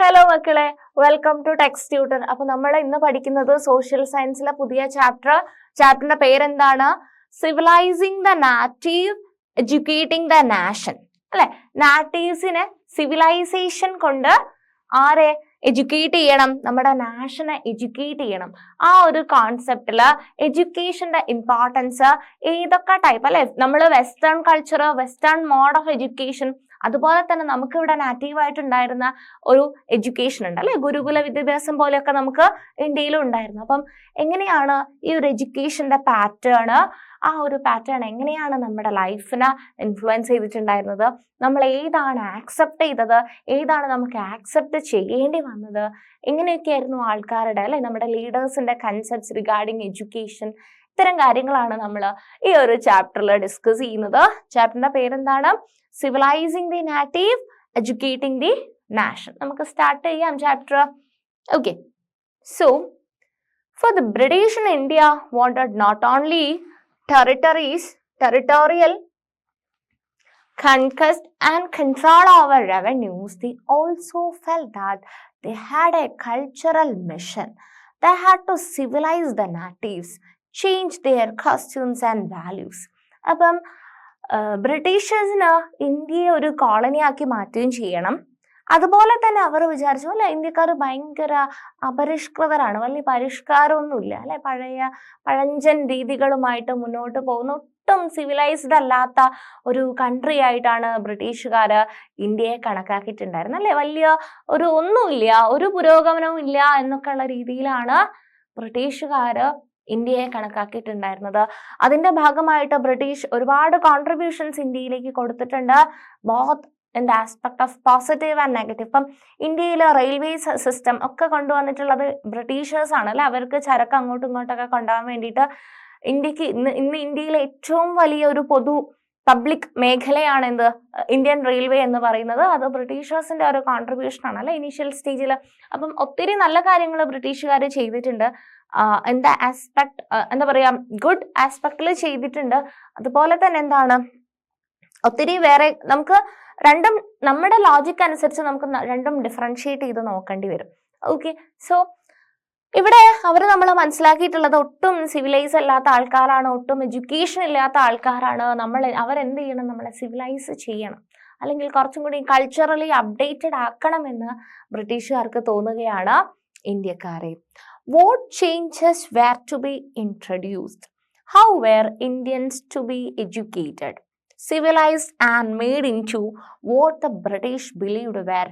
Hello മക്കളെ, welcome to text tutor. അപ്പൊ നമ്മൾ ഇന്ന് പഠിക്കുന്നത് സോഷ്യൽ സയൻസിലെ പുതിയ ചാപ്റ്ററിന്റെ പേരെന്താണ്? Civilising the native, educating the nation. അല്ലെ, നാറ്റീവ്സിനെ സിവിലൈസേഷൻ കൊണ്ട് ആരെ എഡ്യൂക്കേറ്റ് ചെയ്യണം? നമ്മുടെ നാഷനെ എഡ്യൂക്കേറ്റ് ചെയ്യണം. ആ ഒരു കോൺസെപ്റ്റില് എഡ്യൂക്കേഷന്റെ ഇമ്പോർട്ടൻസ് ഏതൊക്കെ ടൈപ്പ് അല്ലെ, നമ്മൾ western culture, western mode of education, അതുപോലെ തന്നെ നമുക്ക് ഇവിടെ നാറ്റീവായിട്ടുണ്ടായിരുന്ന ഒരു എഡ്യൂക്കേഷൻ ഉണ്ട് അല്ലെ, ഗുരുകുല വിദ്യാഭ്യാസം പോലെയൊക്കെ നമുക്ക് ഇന്ത്യയിലും ഉണ്ടായിരുന്നു. അപ്പം എങ്ങനെയാണ് ഈ ഒരു എഡ്യൂക്കേഷന്റെ പാറ്റേൺ, ആ ഒരു പാറ്റേൺ എങ്ങനെയാണ് നമ്മുടെ ലൈഫിനെ ഇൻഫ്ലുവൻസ് ചെയ്തിട്ടുണ്ടായിരുന്നത്, നമ്മൾ ഏതാണ് ആക്സെപ്റ്റ് ചെയ്തത്, ഏതാണ് നമുക്ക് ആക്സെപ്റ്റ് ചെയ്യേണ്ടി വന്നത്, എങ്ങനെയൊക്കെയായിരുന്നു ആൾക്കാരുടെ അല്ലെ നമ്മുടെ ലീഡേഴ്സിന്റെ കൺസെപ്റ്റ്സ് റിഗാർഡിങ് എഡ്യൂക്കേഷൻ, ഇത്തരം കാര്യങ്ങളാണ് നമ്മൾ ഈ ഒരു ചാപ്റ്ററിൽ ഡിസ്കസ് ചെയ്യുന്നത്. ചാപ്റ്ററിന്റെ പേരെന്താണ്? Civilising the native, educating the nation. നമുക്ക് സ്റ്റാർട്ട് ചെയ്യാം chapter. Okay, so for the British in India wanted not only territorial conquest and control over revenues, they also felt that they had a cultural mission. They had to civilize the natives, change their costumes and values. അപ്പം ബ്രിട്ടീഷേഴ്സിന് ഇന്ത്യയെ ഒരു colony ആക്കി മാറ്റുകയും ചെയ്യണം. അതുപോലെ തന്നെ അവർ വിചാരിച്ചു അല്ലെ, ഇന്ത്യക്കാർ ഭയങ്കര അപരിഷ്കൃതരാണ്, വലിയ പരിഷ്കാരമൊന്നുമില്ല അല്ലെ, പഴഞ്ചൻ രീതികളുമായിട്ട് മുന്നോട്ട് പോകുന്ന ഒട്ടും സിവിലൈസ്ഡ് അല്ലാത്ത ഒരു കൺട്രി ആയിട്ടാണ് ബ്രിട്ടീഷുകാർ ഇന്ത്യയെ കണക്കാക്കിയിട്ടുണ്ടായിരുന്നത് അല്ലെ. വലിയ ഒന്നുമില്ല, ഒരു പുരോഗമനവും ഇല്ല എന്നൊക്കെ ഉള്ള രീതിയിലാണ് ബ്രിട്ടീഷുകാർ ഇന്ത്യയെ കണക്കാക്കിയിട്ടുണ്ടായിരുന്നത്. അതിന്റെ ഭാഗമായിട്ട് ബ്രിട്ടീഷ് ഒരുപാട് കോൺട്രിബ്യൂഷൻസ് ഇന്ത്യയിലേക്ക് കൊടുത്തിട്ടുണ്ട്, both in the aspect of positive and negative. ഇപ്പം ഇന്ത്യയിൽ റെയിൽവേ സിസ്റ്റം ഒക്കെ കൊണ്ടുവന്നിട്ടുള്ളത് ബ്രിട്ടീഷേഴ്സ് ആണ് അല്ലെ. അവർക്ക് ചരക്ക് അങ്ങോട്ടും ഇങ്ങോട്ടൊക്കെ കൊണ്ടുപോകാൻ വേണ്ടിയിട്ട് ഇന്ത്യക്ക് ഇന്ന് ഇന്ത്യയിലെ ഏറ്റവും വലിയ ഒരു പബ്ലിക് മേഖലയാണ് എന്ത്, ഇന്ത്യൻ റെയിൽവേ എന്ന് പറയുന്നത്. അത് ബ്രിട്ടീഷേഴ്സിന്റെ ഒരു കോൺട്രിബ്യൂഷൻ ആണ് അല്ലെ ഇനീഷ്യൽ സ്റ്റേജിൽ. അപ്പം ഒത്തിരി നല്ല കാര്യങ്ങൾ ബ്രിട്ടീഷുകാർ ചെയ്തിട്ടുണ്ട്, എന്താ ആസ്പെക്ട്, എന്താ പറയാ, ഗുഡ് ആസ്പെക്റ്റിൽ ചെയ്തിട്ടുണ്ട്. അതുപോലെ തന്നെ എന്താണ്, ഒത്തിരി വേറെ നമുക്ക് രണ്ടും നമ്മുടെ ലോജിക് അനുസരിച്ച് നമുക്ക് രണ്ടും ഡിഫറൻഷിയേറ്റ് ചെയ്ത് നോക്കേണ്ടി വരും. ഓക്കെ, സോ ഇവിടെ അവർ നമ്മൾ മനസ്സിലാക്കിയിട്ടുള്ളത് ഒട്ടും സിവിലൈസ് അല്ലാത്ത ആൾക്കാരാണ്, ഒട്ടും എഡ്യൂക്കേഷൻ ഇല്ലാത്ത ആൾക്കാരാണ്. അവരെന്ത് ചെയ്യണം? നമ്മളെ സിവിലൈസ് ചെയ്യണം, അല്ലെങ്കിൽ കുറച്ചും കൂടി കൾച്ചറലി അപ്ഡേറ്റഡ് ആക്കണമെന്ന് ബ്രിട്ടീഷുകാർക്ക് തോന്നുകയാണ് ഇന്ത്യക്കാരെ. What changes were to be introduced? How were Indians to be educated, civilized and made into what the British believed were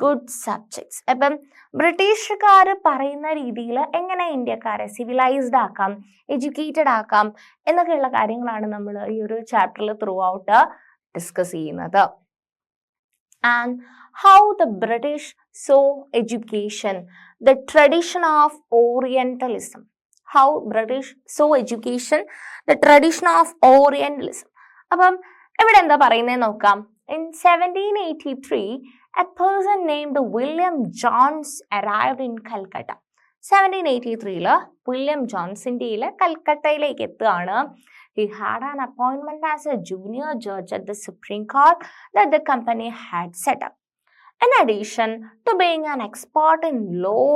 good subjects? അപ്പം ബ്രിട്ടീഷുകാർ പറയുന്ന രീതിയിൽ എങ്ങനെ ഇന്ത്യക്കാരെ സിവിലൈസ്ഡ് ആക്കാം, എഡ്യൂക്കേറ്റഡ് ആക്കാം എന്നൊക്കെയുള്ള കാര്യങ്ങളാണ് നമ്മൾ ഈ ഒരു ചാപ്റ്ററിൽ ത്രൂ ഔട്ട് ഡിസ്കസ് ചെയ്യുന്നത്. And how the British saw education, the tradition of Orientalism. How British saw education, the tradition of Orientalism. അപ്പം ഇവിടെ എന്താ പറയുന്നത് നോക്കാം. In 1783, a person named William Jones arrived in Calcutta. 1783 William Jones ഇന്ത്യയിലെ കൽക്കട്ടയിലേക്ക് എത്തുകയാണ്. He had an appointment as a junior judge at the Supreme Court that the company had set up. In addition to being an expert in law,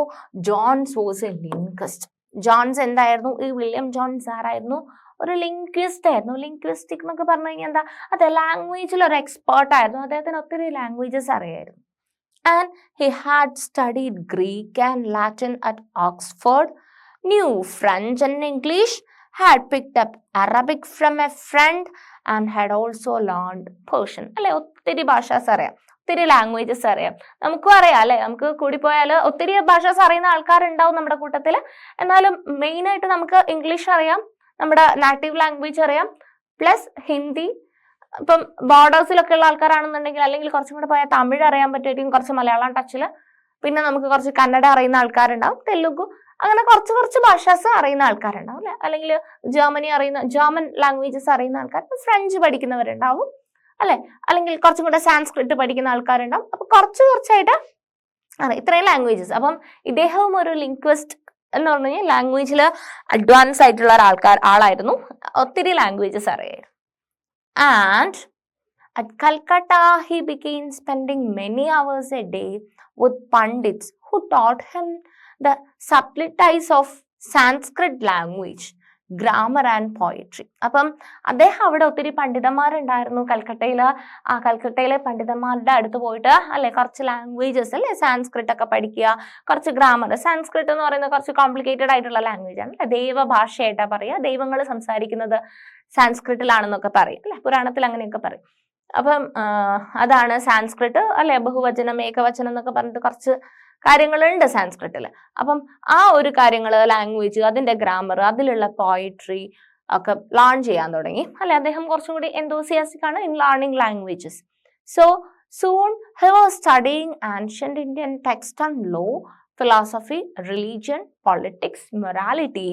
Jones was a linguist. Jones എന്തായിരുന്നു? ഈ William Jones ആരായിരുന്നു? ഒരു linguist ആയിരുന്നു. Linguistic എന്നൊക്കെ പറഞ്ഞു കഴിഞ്ഞാൽ എന്താ, അതെ, ലാംഗ്വേജിൽ ഒരു എക്സ്പേർട്ട് ആയിരുന്നു. അദ്ദേഹത്തിന് ഒത്തിരി ലാംഗ്വേജസ് അറിയായിരുന്നു. And he had studied Greek and Latin at Oxford, knew French and English, had picked up Arabic from a friend and had also learned Persian. അല്ലെ, ഒത്തിരി ഭാഷാസ് അറിയാം, ഒത്തിരി ലാംഗ്വേജസ് അറിയാം. നമുക്കും അറിയാം അല്ലെ, നമുക്ക് കൂടിപ്പോയാൽ ഒത്തിരി ഭാഷാസ് അറിയുന്ന ആൾക്കാരുണ്ടാവും നമ്മുടെ കൂട്ടത്തിൽ. എന്നാലും മെയിനായിട്ട് നമുക്ക് ഇംഗ്ലീഷ് അറിയാം, നമ്മുടെ നാറ്റീവ് ലാംഗ്വേജ് അറിയാം, പ്ലസ് ഹിന്ദി. ഇപ്പം ബോർഡേഴ്സിലൊക്കെ ഉള്ള ആൾക്കാരാണെന്നുണ്ടെങ്കിൽ, അല്ലെങ്കിൽ കുറച്ചും കൂടെ പോയാൽ തമിഴ് അറിയാൻ പറ്റുമായിരിക്കും, കുറച്ച് മലയാളം ടച്ചിൽ. പിന്നെ നമുക്ക് കുറച്ച് കന്നഡ അറിയുന്ന ആൾക്കാരുണ്ടാവും, തെലുഗു, അങ്ങനെ കുറച്ച് ഭാഷാസ് അറിയുന്ന ആൾക്കാരുണ്ടാവും അല്ലെ. അല്ലെങ്കിൽ ജർമ്മൻ ലാംഗ്വേജസ് അറിയുന്ന ആൾക്കാർ, ഫ്രഞ്ച് പഠിക്കുന്നവരുണ്ടാവും അല്ലെ, അല്ലെങ്കിൽ കുറച്ചും കൂടെ സാൻസ്ക്രിറ്റ് പഠിക്കുന്ന ആൾക്കാരുണ്ടാവും. അപ്പൊ കുറച്ചായിട്ട് ഇത്രയും ലാംഗ്വേജസ്. അപ്പം ഇദ്ദേഹവും ഒരു ലിംഗ്വിസ്റ്റ് എന്ന് പറഞ്ഞു കഴിഞ്ഞാൽ ലാംഗ്വേജിൽ അഡ്വാൻസ് ആയിട്ടുള്ള ആളായിരുന്നു, ഒത്തിരി ലാംഗ്വേജസ് അറിയായിരുന്നു. And At Calcutta, he began spending many hours a day with pandits who taught him the subtleties of Sanskrit language, grammar and poetry. അപ്പം അദ്ദേഹം അവിടെ ഒത്തിരി പണ്ഡിതന്മാരുണ്ടായിരുന്നു കൽക്കട്ടയിൽ. ആ കൽക്കട്ടയിലെ പണ്ഡിതന്മാരുടെ അടുത്ത് പോയിട്ട് അല്ലെ കുറച്ച് ലാംഗ്വേജസ് അല്ലെ സാൻസ്ക്രിറ്റ് ഒക്കെ പഠിക്കുക, കുറച്ച് ഗ്രാമർ. സാൻസ്ക്രിറ്റ് എന്ന് പറയുന്നത് കുറച്ച് കോംപ്ലിക്കേറ്റഡ് ആയിട്ടുള്ള ലാംഗ്വേജ് ആണ് അല്ലെ, ദൈവഭാഷയായിട്ടാ പറയുക. ദൈവങ്ങൾ സംസാരിക്കുന്നത് സാൻസ്ക്രിറ്റിലാണെന്നൊക്കെ പറയും അല്ലെ, പുരാണത്തിൽ അങ്ങനെയൊക്കെ പറയും. അപ്പം അതാണ് സാൻസ്ക്രിറ്റ് അല്ലെ. ബഹുവചനം ഏകവചനം എന്നൊക്കെ പറഞ്ഞിട്ട് കുറച്ച് കാര്യങ്ങളുണ്ട് സാൻസ്ക്രിറ്റിൽ. അപ്പം ആ ഒരു കാര്യങ്ങൾ, ലാംഗ്വേജ്, അതിന്റെ ഗ്രാമർ, അതിലുള്ള പോയട്രി ഒക്കെ ലേൺ ചെയ്യാൻ തുടങ്ങി അല്ലെ. അദ്ദേഹം കുറച്ചും കൂടി എന്തോസിയാസ്റ്റിക് ആണ് in learning languages. So soon he was studying ancient Indian text and law, philosophy, religion, politics, morality,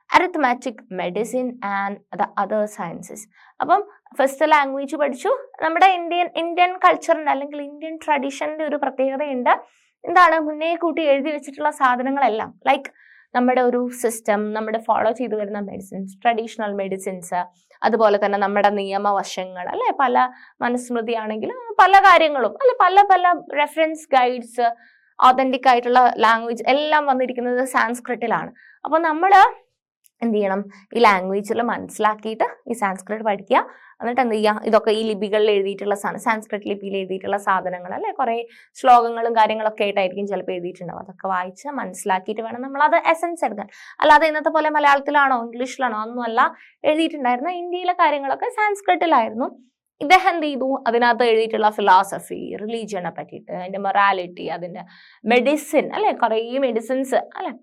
arithmetic, medicine and the other sciences. അപ്പം ഫസ്റ്റ് ലാംഗ്വേജ് പഠിച്ചു. നമ്മുടെ ഇന്ത്യൻ കൾച്ചറിന്റെ അല്ലെങ്കിൽ ഇന്ത്യൻ ട്രഡീഷന്റെ ഒരു പ്രത്യേകതയുണ്ട്. എന്താണ്? മുന്നേ കൂട്ടി എഴുതി വെച്ചിട്ടുള്ള സാധനങ്ങളെല്ലാം ലൈക്ക് നമ്മുടെ ഒരു സിസ്റ്റം, നമ്മുടെ ഫോളോ ചെയ്തു വരുന്ന മെഡിസിൻസ്, ട്രഡീഷണൽ മെഡിസിൻസ്, അതുപോലെ തന്നെ നമ്മുടെ നിയമവശങ്ങൾ അല്ലെ, പല മനുസ്മൃതി ആണെങ്കിലും പല കാര്യങ്ങളും അല്ലെ, പല പല റെഫറൻസ് ഗൈഡ്സ്, ഓതന്റിക് ആയിട്ടുള്ള ലാംഗ്വേജ് എല്ലാം വന്നിരിക്കുന്നത് സാൻസ്ക്രിറ്റിലാണ്. അപ്പൊ നമ്മൾ എന്ത് ചെയ്യണം? ഈ ലാംഗ്വേജിൽ മനസ്സിലാക്കിയിട്ട് ഈ സാൻസ്ക്രിറ്റ് പഠിക്കുക. എന്നിട്ട് എന്ത് ചെയ്യുക? ഇതൊക്കെ ഈ ലിപികളിൽ എഴുതിയിട്ടുള്ള സാൻസ്ക്രിറ്റ് ലിപിയിൽ എഴുതിയിട്ടുള്ള സാധനങ്ങൾ അല്ലെ, കുറെ ശ്ലോകങ്ങളും കാര്യങ്ങളൊക്കെ ആയിട്ടായിരിക്കും ചിലപ്പോൾ എഴുതിയിട്ടുണ്ടാവും. അതൊക്കെ വായിച്ച് മനസ്സിലാക്കിയിട്ട് വേണം നമ്മൾ അത് എസൻസ് എടുക്കാൻ. അല്ലാതെ ഇന്നത്തെ പോലെ മലയാളത്തിലാണോ ഇംഗ്ലീഷിലാണോ ഒന്നുമല്ല എഴുതിയിട്ടുണ്ടായിരുന്ന. ഇന്ത്യയിലെ കാര്യങ്ങളൊക്കെ സാൻസ്ക്രിറ്റിലായിരുന്നു. ഇദ്ദേഹം എന്ത് ചെയ്തു? അതിനകത്ത് എഴുതിയിട്ടുള്ള ഫിലോസഫി, റിലീജിയനെ പറ്റിയിട്ട്, അതിന്റെ മൊറാലിറ്റി, അതിന്റെ മെഡിസിൻ അല്ലെ, കുറെ മെഡിസിൻസ് അല്ലെ,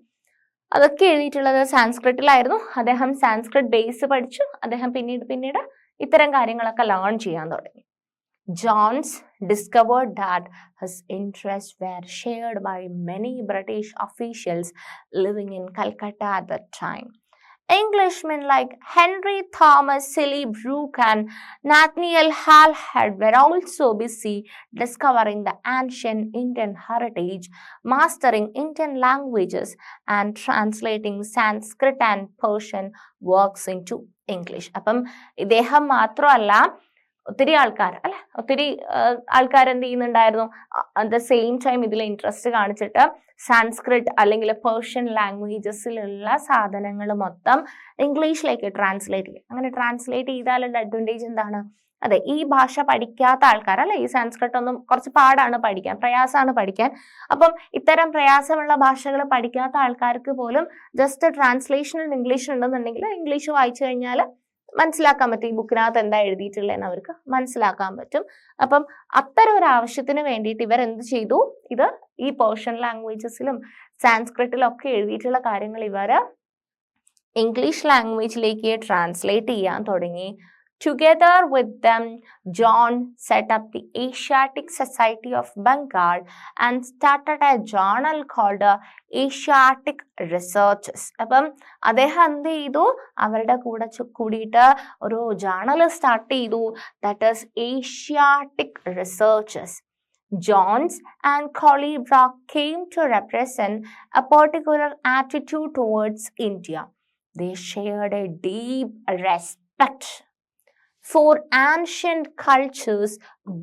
അതൊക്കെ എഴുതിയിട്ടുള്ളത് സാൻസ്ക്രിറ്റിലായിരുന്നു. അദ്ദേഹം സാൻസ്ക്രിറ്റ് ബേസ് പഠിച്ചു. അദ്ദേഹം പിന്നീട് ഇത്തരം കാര്യങ്ങളൊക്കെ ലേൺ ചെയ്യാൻ തുടങ്ങി. Jones discovered that his interests were shared by many British officials living in Calcutta at that time. Englishmen like Henry Thomas Silly Brooke and Nathaniel Hallhead were also busy discovering the ancient Indian heritage, mastering Indian languages, and translating Sanskrit and Persian works into English. അപ്പം ഇദ്ദേഹം മാത്രമല്ല, ഒത്തിരി ആൾക്കാർ അല്ലെ, ഒത്തിരി ആൾക്കാർ എന്ത് ചെയ്യുന്നുണ്ടായിരുന്നു? അറ്റ് ദ സെയിം ടൈം ഇതിൽ ഇൻട്രസ്റ്റ് കാണിച്ചിട്ട് സാൻസ്ക്രിറ്റ് അല്ലെങ്കിൽ പേർഷ്യൻ ലാംഗ്വേജസിലുള്ള സാധനങ്ങൾ മൊത്തം ഇംഗ്ലീഷിലേക്ക് ട്രാൻസ്ലേറ്റ് ചെയ്യും. അങ്ങനെ ട്രാൻസ്ലേറ്റ് ചെയ്താലുള്ള അഡ്വാൻറ്റേജ് എന്താണ്? അതെ, ഈ ഭാഷ പഠിക്കാത്ത ആൾക്കാർ അല്ലെ, ഈ സാൻസ്ക്രിറ്റ് ഒന്നും കുറച്ച് പാടാണ് പഠിക്കാൻ, പ്രയാസമാണ് പഠിക്കാൻ. അപ്പം ഇത്തരം പ്രയാസമുള്ള ഭാഷകൾ പഠിക്കാത്ത ആൾക്കാർക്ക് പോലും ജസ്റ്റ് ട്രാൻസ്ലേഷൻ ഇംഗ്ലീഷ് ഉണ്ടെന്നുണ്ടെങ്കിൽ ഇംഗ്ലീഷ് വായിച്ചു കഴിഞ്ഞാൽ മനസ്സിലാക്കാൻ പറ്റും, ഈ ബുക്കിനകത്ത് എന്താ എഴുതിയിട്ടുള്ളതെന്ന് അവർക്ക് മനസ്സിലാക്കാൻ പറ്റും. അപ്പം അത്തരം ഒരു ആവശ്യത്തിന് വേണ്ടിയിട്ട് ഇവർ എന്ത് ചെയ്തു? ഇത് ഈ പേർഷ്യൻ ലാംഗ്വേജസിലും സാൻസ്ക്രിറ്റിലും ഒക്കെ എഴുതിയിട്ടുള്ള കാര്യങ്ങൾ ഇവർ ഇംഗ്ലീഷ് ലാംഗ്വേജിലേക്ക് ട്രാൻസ്ലേറ്റ് ചെയ്യാൻ തുടങ്ങി. Together with them, John set up the Asiatic Society of Bengal and started a journal called Asiatic Researches. അപ്പം അദ്ദേഹം എന്ത് ചെയ്തു? അവരുടെ കൂടിയിട്ട് ഒരു ജേർണൽ സ്റ്റാർട്ട് ചെയ്തു. That is Asiatic Researches. Jones and Collybrock came to represent a particular attitude towards India. They shared a deep respect for ancient cultures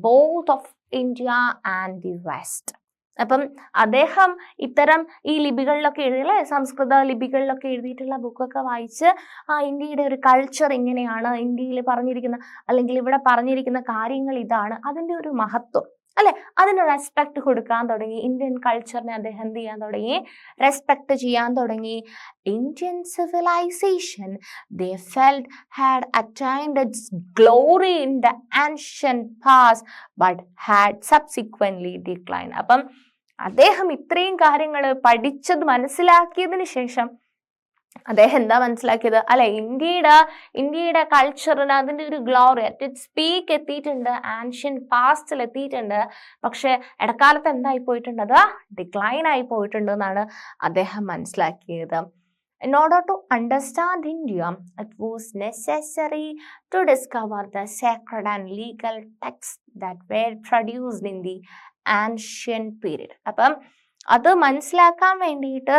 both of India and the West. അപ്പം അദ്ദേഹം ഇത്തരം ഈ ലിപികളിലൊക്കെ എഴുതിയില്ലേ, സംസ്കൃത ലിപികളിലൊക്കെ എഴുതിയിട്ടുള്ള ബുക്കൊക്കെ വായിച്ച് ഇന്ത്യയുടെ ഒരു കൾച്ചർ ഇങ്ങനെയാണ്, ഇന്ത്യയിൽ പറഞ്ഞിരിക്കുന്ന അല്ലെങ്കിൽ ഇവിടെ പറഞ്ഞിരിക്കുന്ന കാര്യങ്ങൾ ഇതാണ്, അതിൻ്റെ ഒരു മഹത്വം അല്ലെ, അതിന് റെസ്പെക്ട് കൊടുക്കാൻ തുടങ്ങി. ഇന്ത്യൻ കൾച്ചറിനെ അദ്ദേഹം എന്ത് ചെയ്യാൻ തുടങ്ങി? റെസ്പെക്ട് ചെയ്യാൻ തുടങ്ങി. Indian civilisation they felt had attained its glory in the ancient past but had subsequently declined. അപ്പം അദ്ദേഹം ഇത്രയും കാര്യങ്ങൾ പഠിച്ചത് മനസ്സിലാക്കിയതിന് ശേഷം അദ്ദേഹം എന്താ മനസ്സിലാക്കിയത്? അല്ലെ, ഇന്ത്യയുടെ കൾച്ചറിന് അതിന്റെ ഒരു ഗ്ലോറി അറ്റ് ഇറ്റ്സ് പീക്ക് എത്തിയിട്ടുണ്ട്, ആൻഷ്യൻ പാസ്റ്റിൽ എത്തിയിട്ടുണ്ട്. പക്ഷെ ഇടക്കാലത്ത് എന്തായി പോയിട്ടുണ്ട്? അത് ഡിക്ലൈൻ ആയി പോയിട്ടുണ്ട് എന്നാണ് അദ്ദേഹം മനസ്സിലാക്കിയത്. In order to understand India, it was necessary to discover the sacred and legal texts that were produced in the ancient period. അപ്പം അത് മനസ്സിലാക്കാൻ വേണ്ടിയിട്ട്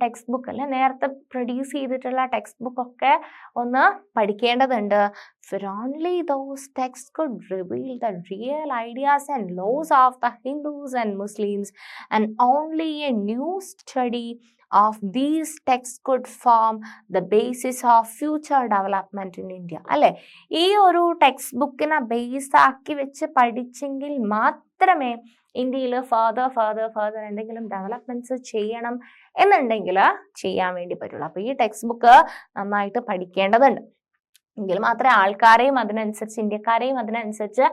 ടെക്സ്റ്റ് ബുക്ക് അല്ലെ നേരത്തെ പ്രൊഡ്യൂസ് ചെയ്തിട്ടുള്ള ടെക്സ്റ്റ് ബുക്ക് ഒക്കെ ഒന്ന് പഠിക്കേണ്ടതുണ്ട്. For only those texts could reveal the real ideas and laws of the Hindus and Muslims, and only a new study of these texts could form the basis of future development in India. അല്ലെ, ഈ ഒരു text ബുക്കിനെ base ആക്കി വെച്ച് പഠിച്ചെങ്കിൽ മാത്രമേ ഇന്ത്യയിൽ further എന്തെങ്കിലും developments ചെയ്യണം എന്നുണ്ടെങ്കിൽ ചെയ്യാൻ വേണ്ടി പറ്റുള്ളൂ. അപ്പൊ ഈ ടെക്സ്റ്റ് ബുക്ക് നന്നായിട്ട് പഠിക്കേണ്ടതുണ്ട്. എങ്കിൽ മാത്രമേ ആൾക്കാരെയും അതിനനുസരിച്ച് ഇന്ത്യക്കാരെയും അതിനനുസരിച്ച്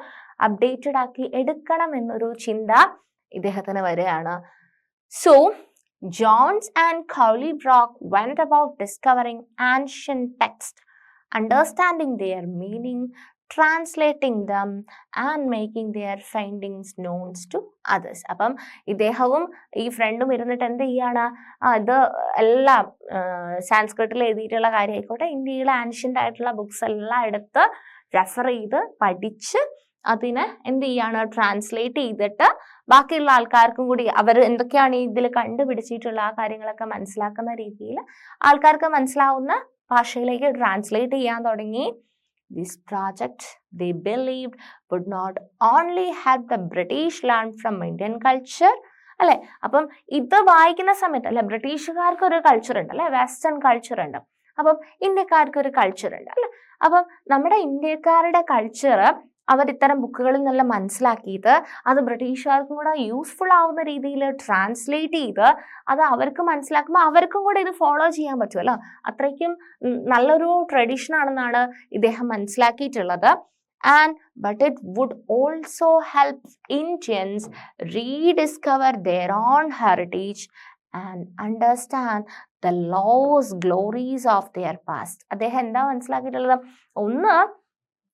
അപ്ഡേറ്റഡ് ആക്കി എടുക്കണം എന്നൊരു ചിന്ത ഇദ്ദേഹത്തിന് വരികയാണ്. So Jones and Cowley-Brock went about discovering ancient texts, understanding their meaning, translating them and making their findings known to others. അപ്പം ഇദ്ദേഹവും ഈ ഫ്രണ്ടും ഇരുന്നിട്ട് എന്ത് ചെയ്യാണ്, ഇത് എല്ലാം സാൻസ്ക്രിറ്റിൽ എഴുതിയിട്ടുള്ള കാര്യമായിക്കോട്ടെ, ഇന്ത്യയിലെ ആൻഷ്യൻ്റ് ആയിട്ടുള്ള ബുക്സ് എല്ലാം എടുത്ത് റെഫർ ചെയ്ത് പഠിച്ച് അതിനെ എന്ത് ചെയ്യാണ്, ട്രാൻസ്ലേറ്റ് ചെയ്തിട്ട് ബാക്കിയുള്ള ആൾക്കാർക്കും കൂടി അവർ എന്തൊക്കെയാണ് ഇതിൽ കണ്ടുപിടിച്ചിട്ടുള്ള ആ കാര്യങ്ങളൊക്കെ മനസ്സിലാക്കുന്ന രീതിയിൽ ആൾക്കാർക്ക് മനസ്സിലാവുന്ന ഭാഷയിലേക്ക് ട്രാൻസ്ലേറ്റ് ചെയ്യാൻ തുടങ്ങി. This project, they believed, would not only help the British learn from Indian culture, അല്ലെ, അപ്പം ഇത് വായിക്കുന്ന സമയത്ത് അല്ലെ ബ്രിട്ടീഷുകാർക്ക് ഒരു കൾച്ചർ ഉണ്ട് അല്ലെ, വെസ്റ്റേൺ കൾച്ചർ ഉണ്ട്, അപ്പം ഇന്ത്യക്കാർക്ക് ഒരു കൾച്ചർ ഉണ്ട് അല്ലെ. അപ്പം നമ്മുടെ ഇന്ത്യക്കാരുടെ കൾച്ചർ അവർ ഇത്തരം ബുക്കുകളിൽ നിന്നെല്ലാം മനസ്സിലാക്കിയിട്ട് അത് ബ്രിട്ടീഷുകാർക്കും കൂടെ യൂസ്ഫുൾ ആവുന്ന രീതിയിൽ ട്രാൻസ്ലേറ്റ് ചെയ്ത് അത് അവർക്ക് മനസ്സിലാക്കുമ്പോൾ അവർക്കും കൂടെ ഇത് ഫോളോ ചെയ്യാൻ പറ്റുമല്ലോ. അത്രയ്ക്കും നല്ലൊരു ട്രഡീഷൻ ആണെന്നാണ് ഇദ്ദേഹം മനസ്സിലാക്കിയിട്ടുള്ളത്. But it would also help Indians rediscover their own heritage and understand the lost glories of their past. അദ്ദേഹം എന്താ മനസ്സിലാക്കിയിട്ടുള്ളത്, ഒന്ന്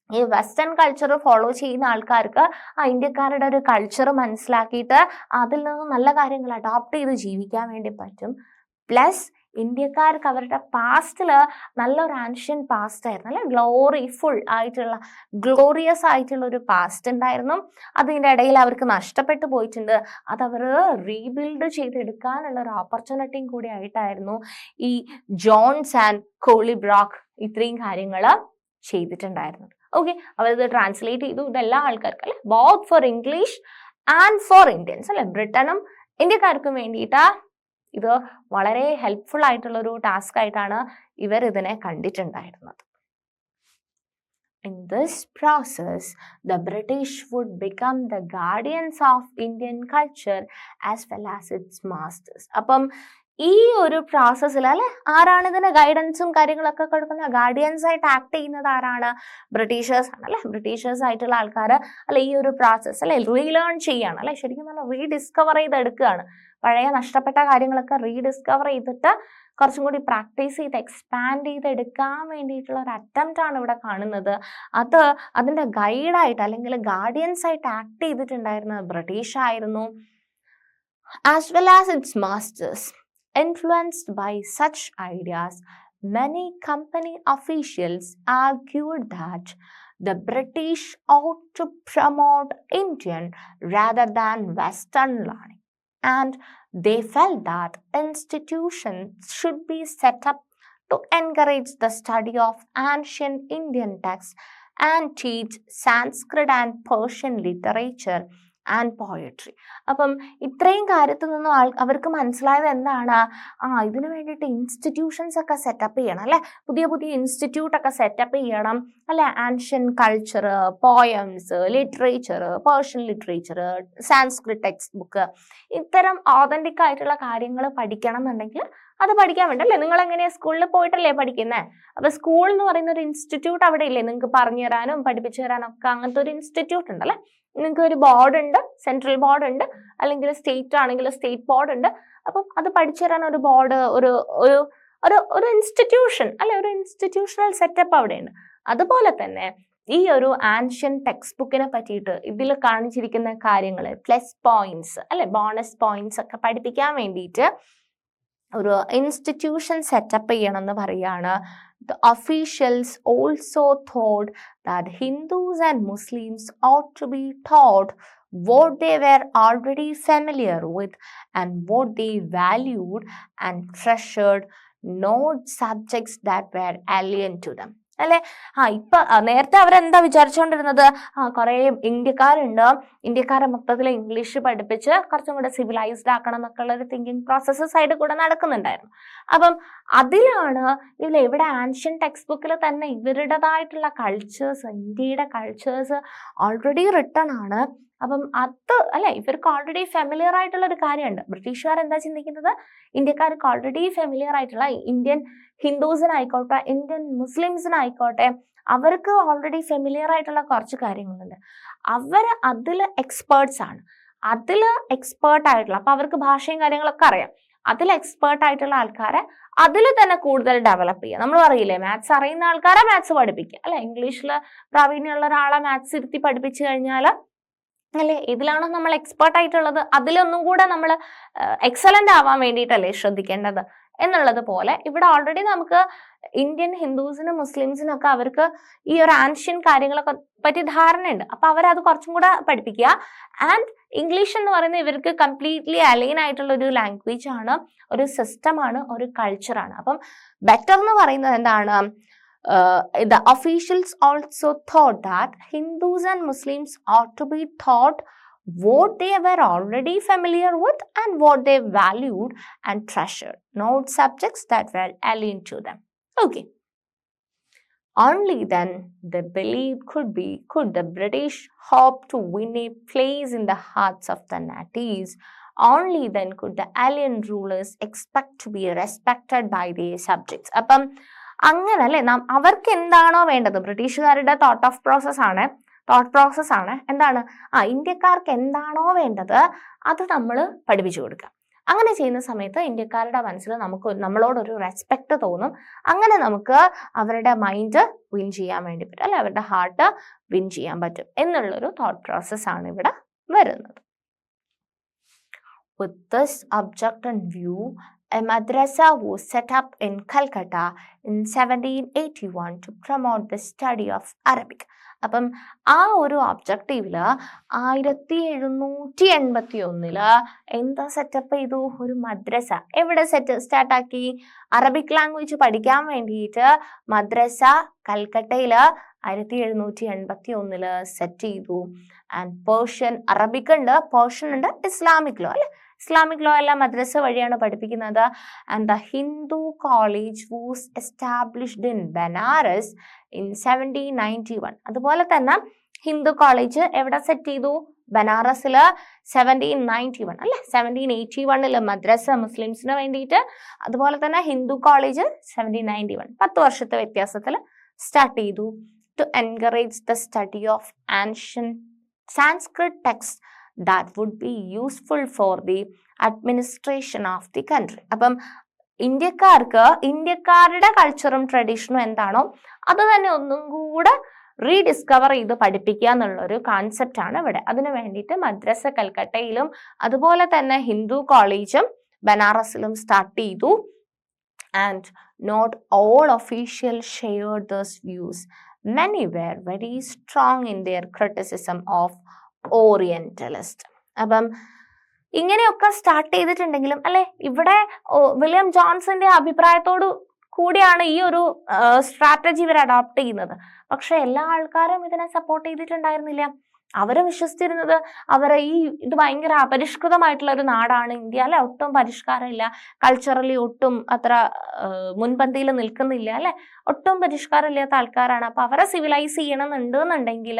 ഈ വെസ്റ്റേൺ കൾച്ചർ ഫോളോ ചെയ്യുന്ന ആൾക്കാർക്ക് ഇന്ത്യക്കാരുടെ ഒരു കൾച്ചർ മനസ്സിലാക്കിയിട്ട് അതിൽ നിന്ന് നല്ല കാര്യങ്ങൾ അഡോപ്റ്റ് ചെയ്ത് ജീവിക്കാൻ വേണ്ടി പറ്റും. പ്ലസ് ഇന്ത്യക്കാർക്ക് അവരുടെ പാസ്റ്റിൽ നല്ലൊരു ആൻഷ്യൻ പാസ്റ്റ് ആയിരുന്നു അല്ലെ, ഗ്ലോറിയസ് ആയിട്ടുള്ള ഒരു പാസ്റ്റ് ഉണ്ടായിരുന്നു. അതിൻ്റെ ഇടയിൽ അവർക്ക് നഷ്ടപ്പെട്ടു പോയിട്ടുണ്ട്. അതവർ റീബിൽഡ് ചെയ്തെടുക്കാനുള്ള ഒരു ഓപ്പർച്യൂണിറ്റിയും കൂടി ആയിട്ടായിരുന്നു ഈ ജോൺസ് ആൻഡ് കോളിബ്രോക്ക് ഇത്രയും കാര്യങ്ങൾ ചെയ്തിട്ടുണ്ടായിരുന്നത്. ഓക്കെ, അവരിത് ട്രാൻസ്ലേറ്റ് ചെയ്തു. ഇതെല്ലാ ആൾക്കാർക്കും അല്ലെ, both for English and for Indians അല്ലെ, ബ്രിട്ടനും ഇന്ത്യക്കാർക്കും വേണ്ടിയിട്ട് ഇത് വളരെ ഹെൽപ്ഫുൾ ആയിട്ടുള്ള ഒരു ടാസ്ക് ആയിട്ടാണ് ഇവർ ഇതിനെ കണ്ടിട്ടുണ്ടായിരുന്നത്. In this process, the British would become the guardians of Indian culture as well as its masters. അപ്പം ഈ ഒരു പ്രോസസ്സിൽ അല്ലെ ആരാണ് ഇതിന് ഗൈഡൻസും കാര്യങ്ങളൊക്കെ കൊടുക്കുന്ന, ഗാർഡിയൻസ് ആയിട്ട് ആക്ട് ചെയ്യുന്നത് ആരാണ്, ബ്രിട്ടീഷേഴ്സ് ആണ് അല്ലെ. ബ്രിട്ടീഷേഴ്സ് ആയിട്ടുള്ള ആൾക്കാർ അല്ലെ ഈ ഒരു പ്രോസസ്സ് അല്ലെ റീലേൺ ചെയ്യാണ് അല്ലെ, ശരിക്കും പറഞ്ഞാൽ റീഡിസ്കവർ ചെയ്തെടുക്കുകയാണ്. പഴയ നഷ്ടപ്പെട്ട കാര്യങ്ങളൊക്കെ റീഡിസ്കവർ ചെയ്തിട്ട് കുറച്ചും കൂടി പ്രാക്ടീസ് ചെയ്ത് എക്സ്പാൻഡ് ചെയ്തെടുക്കാൻ വേണ്ടിയിട്ടുള്ള ഒരു അറ്റംപ്റ്റ് ആണ് ഇവിടെ കാണുന്നത്. അതിൻ്റെ ഗൈഡായിട്ട് അല്ലെങ്കിൽ ഗാർഡിയൻസ് ആയിട്ട് ആക്ട് ചെയ്തിട്ടുണ്ടായിരുന്നത് ബ്രിട്ടീഷ് ആയിരുന്നു. As well as it's masters. Influenced by such ideas, many company officials argued that the British ought to promote Indian rather than Western learning, and they felt that institutions should be set up to encourage the study of ancient Indian texts and teach Sanskrit and Persian literature and poetry. അപ്പം ഇത്രയും കാര്യത്തിൽ നിന്നും അവർക്ക് മനസ്സിലായത് എന്താണ്, ഇതിനു വേണ്ടിയിട്ട് institutions ഒക്കെ സെറ്റപ്പ് ചെയ്യണം അല്ലെ, പുതിയ ഇൻസ്റ്റിറ്റ്യൂട്ടൊക്കെ സെറ്റപ്പ് ചെയ്യണം അല്ലെ. Ancient culture, poems, literature, Persian literature, Sanskrit text book, ഇത്തരം ഓതന്റിക് ആയിട്ടുള്ള കാര്യങ്ങൾ പഠിക്കണം എന്നുണ്ടെങ്കിൽ അത് പഠിക്കാൻ വേണ്ടി അല്ലേ. നിങ്ങൾ എങ്ങനെയാ സ്കൂളിൽ പോയിട്ടല്ലേ പഠിക്കുന്നത്? അപ്പൊ സ്കൂൾ എന്ന് പറയുന്ന ഒരു ഇൻസ്റ്റിറ്റ്യൂട്ട് അവിടെ ഇല്ലേ, നിങ്ങൾക്ക് പറഞ്ഞു തരാനും പഠിപ്പിച്ചു തരാനും ഒക്കെ അങ്ങനത്തെ ഒരു ഇൻസ്റ്റിറ്റ്യൂട്ട് ഉണ്ടല്ലേ. നിങ്ങൾക്ക് ഒരു ബോർഡ് ഉണ്ട്, സെൻട്രൽ ബോർഡ് ഉണ്ട്, അല്ലെങ്കിൽ സ്റ്റേറ്റ് ആണെങ്കിൽ സ്റ്റേറ്റ് ബോർഡ് ഉണ്ട്. അപ്പം അത് പഠിച്ചു തരാൻ ഒരു ബോർഡ്, ഒരു ഇൻസ്റ്റിറ്റ്യൂഷൻ അല്ലെ, ഒരു ഇൻസ്റ്റിറ്റ്യൂഷണൽ സെറ്റപ്പ് അവിടെയുണ്ട്. അതുപോലെ തന്നെ ഈ ഒരു ആൻഷ്യൻ ടെക്സ്റ്റ് ബുക്കിനെ പറ്റിയിട്ട് ഇതിൽ കാണിച്ചിരിക്കുന്ന കാര്യങ്ങൾ, പ്ലസ് പോയിന്റ്സ് അല്ലെ, ബോണസ് പോയിന്റ്സ് ഒക്കെ പഠിപ്പിക്കാൻ വേണ്ടിയിട്ട് ഒരു ഇൻസ്റ്റിറ്റ്യൂഷൻ സെറ്റപ്പ് ചെയ്യണം എന്ന് പറയുകയാണ് the officials also thought that Hindus and Muslims ought to be taught what they were already familiar with and what they valued and treasured, not subjects that were alien to them. അല്ലെ, ഇപ്പൊ നേരത്തെ അവരെന്താ വിചാരിച്ചുകൊണ്ടിരുന്നത്, കുറെ ഇന്ത്യക്കാരുണ്ട്, ഇന്ത്യക്കാരെ മൊത്തത്തിൽ English പഠിപ്പിച്ച് കുറച്ചും കൂടെ സിവിലൈസ്ഡ് ആക്കണം എന്നൊക്കെ ഉള്ള ഒരു തിങ്കിങ് പ്രോസസ്സ് സൈഡിൽ കൂടെ നടക്കുന്നുണ്ടായിരുന്നു. അപ്പം അതിലാണ് ഇവിടെ ആൻഷ്യൻ ടെക്സ്റ്റ് ബുക്കിൽ തന്നെ ഇവരുടേതായിട്ടുള്ള കൾച്ചേഴ്സ്, ഇന്ത്യയുടെ കൾച്ചേഴ്സ് ഓൾറെഡി റിട്ടൺ ആണ്. അപ്പം അത് ഇവർക്ക് ഓൾറെഡി ഫെമിലിയർ ആയിട്ടുള്ള ഒരു കാര്യമുണ്ട്. ബ്രിട്ടീഷുകാർ എന്താ ചിന്തിക്കുന്നത്, ഇന്ത്യക്കാർക്ക് ഓൾറെഡി ഫെമിലിയർ ആയിട്ടുള്ള ഇന്ത്യൻ ഹിന്ദുസിനായിക്കോട്ടെ ഇന്ത്യൻ മുസ്ലിംസിനായിക്കോട്ടെ അവർക്ക് ഓൾറെഡി ഫെമിലിയർ ആയിട്ടുള്ള കുറച്ച് കാര്യങ്ങളുണ്ട്. അവർ അതിൽ എക്സ്പേർട്സ് ആണ്, അതിൽ എക്സ്പേർട്ട് ആയിട്ടുള്ള, അപ്പൊ അവർക്ക് ഭാഷയും കാര്യങ്ങളൊക്കെ അറിയാം. അതിൽ എക്സ്പേർട്ട് ആയിട്ടുള്ള ആൾക്കാരെ അതിൽ തന്നെ കൂടുതൽ ഡെവലപ്പ് ചെയ്യുക. നമ്മൾ പറയില്ലേ, മാത്സ് അറിയുന്ന ആൾക്കാരെ മാത്സ് പഠിപ്പിക്കുക, ഇംഗ്ലീഷിൽ പ്രാവീണ്യമുള്ള ഒരാളെ മാത്സ് ഇരുത്തി പഠിപ്പിച്ചു കഴിഞ്ഞാൽ ഇതിലാണോ നമ്മൾ എക്സ്പേർട്ട് ആയിട്ടുള്ളത്, അതിലൊന്നും കൂടെ നമ്മൾ എക്സലന്റ് ആവാൻ വേണ്ടിയിട്ടല്ലേ ശ്രദ്ധിക്കേണ്ടത് എന്നുള്ളത് പോലെ ഇവിടെ ഓൾറെഡി നമുക്ക് ഇന്ത്യൻ ഹിന്ദുസിനും മുസ്ലിംസിനും ഒക്കെ അവർക്ക് ഈ ഒരു ആൻഷ്യൻ കാര്യങ്ങളൊക്കെ പറ്റി ധാരണയുണ്ട്. അപ്പൊ അവരത് കുറച്ചും കൂടെ പഠിപ്പിക്കുക. ആൻഡ് ഇംഗ്ലീഷ് എന്ന് പറയുന്നത് ഇവർക്ക് കംപ്ലീറ്റ്ലി അലൈൻ ആയിട്ടുള്ള ഒരു ലാംഗ്വേജ് ആണ്, ഒരു സിസ്റ്റമാണ്, ഒരു കൾച്ചറാണ്. അപ്പം ബെറ്റർ എന്ന് പറയുന്നത് എന്താണ്, the officials also thought that Hindus and Muslims ought to be taught what they were already familiar with and what they valued and treasured, not subjects that were alien to them. Okay. Only then they believed could the British hope to win a place in the hearts of the natives. Only then could the alien rulers expect to be respected by their subjects. അപ്പം അങ്ങനല്ലേ അവർക്ക് എന്താണോ വേണ്ടത്, ബ്രിട്ടീഷുകാരുടെ thought process ആണ് എന്താണ്, ഇന്ത്യക്കാർക്ക് എന്താണോ വേണ്ടത് അത് നമ്മൾ പഠിപ്പിച്ചു കൊടുക്കുക. അങ്ങനെ ചെയ്യുന്ന സമയത്ത് ഇന്ത്യക്കാരുടെ മനസ്സിൽ നമ്മളോടൊരു റെസ്പെക്ട് തോന്നും. അങ്ങനെ നമുക്ക് അവരുടെ മൈൻഡ് വിൻ ചെയ്യാൻ വേണ്ടി പറ്റും, അവരുടെ ഹാർട്ട് വിൻ ചെയ്യാൻ പറ്റും എന്നുള്ളൊരു തോട്ട് പ്രോസസ് ആണ് ഇവിടെ വരുന്നത്. With this object in view, a madrasa was set up in Calcutta in 1781 to promote the study of Arabic. അപ്പം ആ ഒരു ഒബ്ജക്റ്റീവില് 1781 എന്താ സെറ്റപ്പ് ചെയ്തു, ഒരു മദ്രസ എവിടെ സ്റ്റാർട്ടാക്കി, അറബിക് ലാംഗ്വേജ് പഠിക്കാൻ വേണ്ടിയിട്ട് മദ്രസ കൽക്കട്ടയില് 1781 സെറ്റ് ചെയ്തു. ആൻഡ് പേർഷ്യൻ, അറബിക് ഉണ്ട്, പേർഷ്യൻ ഉണ്ട്, ഇസ്ലാമിക് ലോ ഇസ്ലാമിക് ലോ എല്ലാം മദ്രസ വഴിയാണ് പഠിപ്പിക്കുന്നത്. And the Hindu college was established in Banaras in 1791. അതുപോലെ തന്നെ ഹിന്ദു കോളേജ് എവിടെ സെറ്റ് ചെയ്തു, ബനാറസില് 1791 1781 മദ്രസ മുസ്ലിംസിന് വേണ്ടിയിട്ട്. അതുപോലെ തന്നെ ഹിന്ദു കോളേജ് 1791, 10 വർഷത്തെ വ്യത്യാസത്തിൽ സ്റ്റാർട്ട് ചെയ്തു. To encourage the study of ancient Sanskrit texts that would be useful for the administration of the country. അപ്പം ഇന്ത്യക്കാരുടെ കൾച്ചറും ട്രഡീഷനും എന്താണോ അത് തന്നെ ഒന്നും കൂടെ റീഡിസ്കവർ ചെയ്ത് പഠിപ്പിക്കുക എന്നുള്ളൊരു കോൺസെപ്റ്റ് ആണ് ഇവിടെ. അതിനു വേണ്ടിയിട്ട് മദ്രസ കൽക്കട്ടയിലും അതുപോലെ തന്നെ ഹിന്ദു കോളേജും ബനാറസിലും സ്റ്റാർട്ട് ചെയ്തു. And not all official shared those views. Many were very strong in their criticism of Orientalist. അപ്പം ഇങ്ങനെയൊക്കെ സ്റ്റാർട്ട് ചെയ്തിട്ടുണ്ടെങ്കിലും ഇവിടെ വില്യം ജോൺസന്റെ അഭിപ്രായത്തോട് കൂടിയാണ് ഈ ഒരു സ്ട്രാറ്റജി ഇവർ അഡോപ്റ്റ് ചെയ്യുന്നത്. പക്ഷെ എല്ലാ ആൾക്കാരും ഇതിനെ സപ്പോർട്ട് ചെയ്തിട്ടുണ്ടായിരുന്നില്ല. അവര് വിശ്വസിച്ചിരുന്നത് ഇത് ഭയങ്കര അപരിഷ്കൃതമായിട്ടുള്ള ഒരു നാടാണ് ഇന്ത്യ, ഒട്ടും പരിഷ്കാരമില്ല, കൾച്ചറലി ഒട്ടും അത്ര മുൻപന്തിയിൽ നിൽക്കുന്നില്ല, ഒട്ടും പരിഷ്കാരമില്ലാത്ത ആൾക്കാരാണ്. അപ്പൊ അവരെ സിവിലൈസ് ചെയ്യണമെന്നുണ്ടെങ്കിൽ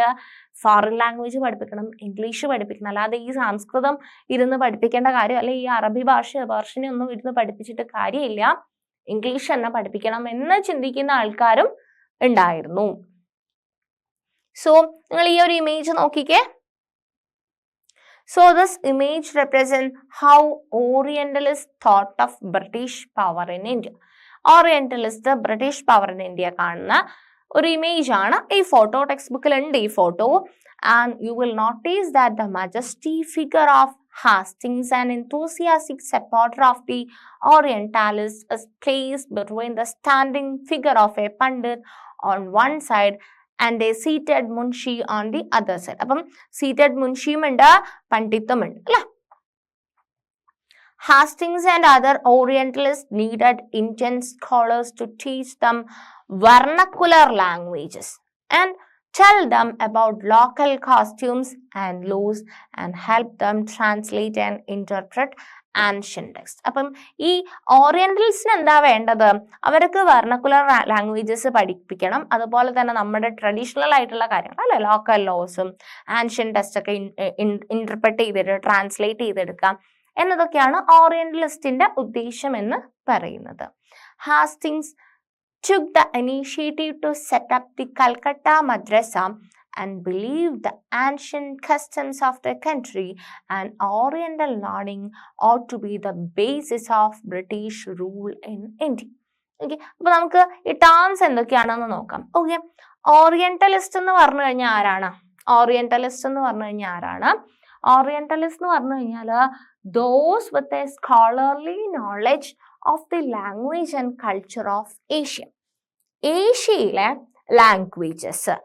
ഫോറിൻ ലാംഗ്വേജ് പഠിപ്പിക്കണം, ഇംഗ്ലീഷ് പഠിപ്പിക്കണം, അല്ലാതെ ഈ സംസ്കൃതം ഇരുന്ന് പഠിപ്പിക്കേണ്ട കാര്യം, ഈ അറബി ഭാഷയൊന്നും ഇരുന്ന് പഠിപ്പിച്ചിട്ട് കാര്യമില്ല, ഇംഗ്ലീഷ് തന്നെ പഠിപ്പിക്കണം എന്ന് ചിന്തിക്കുന്ന ആൾക്കാരും ഉണ്ടായിരുന്നു. സോ നിങ്ങൾ ഈ ഒരു ഇമേജ് നോക്കിക്കേ. So this image represents how Orientalists thought of British power in India. Orientalists British power in India കാണുന്ന ഒരു ഇമേജ് ആണ് ഈ ഫോട്ടോ. ടെക്സ്റ്റ് ബുക്കിൽ ഉണ്ട് ഈ photo. And you will notice that the majesty figure of Hastings, an enthusiastic supporter of the Orientalists, is placed between the standing figure of a Pandit on one side and a seated Munshi on the other side. അപ്പം seated മുൻഷിയും ഉണ്ട് പണ്ഡിത്തും ഉണ്ട് അല്ലെ. Hastings and other Orientalists needed Indian scholars to teach them vernacular languages and tell them about local costumes and laws and help them translate and interpret ancient text. അപ്പം ഈ ഓറിയന്റൽസിന് എന്താ വേണ്ടത്? അവർക്ക് vernacular languages പഠിപ്പിക്കണം, അതുപോലെ തന്നെ നമ്മുടെ ട്രഡീഷണൽ ആയിട്ടുള്ള കാര്യങ്ങൾ അല്ലെ, ലോക്കൽ ലോസും ആൻഷ്യൻ ടെക്സ്റ്റ് ഒക്കെ ഇന്റർപ്രറ്റ് ചെയ്തിട്ട് ട്രാൻസ്ലേറ്റ് ചെയ്തെടുക്കാം എന്നതൊക്കെയാണ് ഓറിയന്റലിസ്റ്റിന്റെ ഉദ്ദേശം എന്ന് പറയുന്നത്. Hastings took the initiative to set up the Calcutta Madrasa and believed the ancient customs of the country and Oriental learning ought to be the basis of British rule in India. Okay, അപ്പൊ നമുക്ക് ഈ terms എന്തൊക്കെയാണെന്ന് നോക്കാം. Okay, orientalist എന്ന് പറഞ്ഞു കഴിഞ്ഞാൽ ആരാണ്? Orientalist എന്ന് പറഞ്ഞു കഴിഞ്ഞാൽ ആരാണ്? ഓറിയന്റലിസ്റ്റ് എന്ന് പറഞ്ഞു കഴിഞ്ഞാൽ those with a scholarly knowledge of the language and culture of Asia. ഏഷ്യയിലെ ലാംഗ്വേജസ്,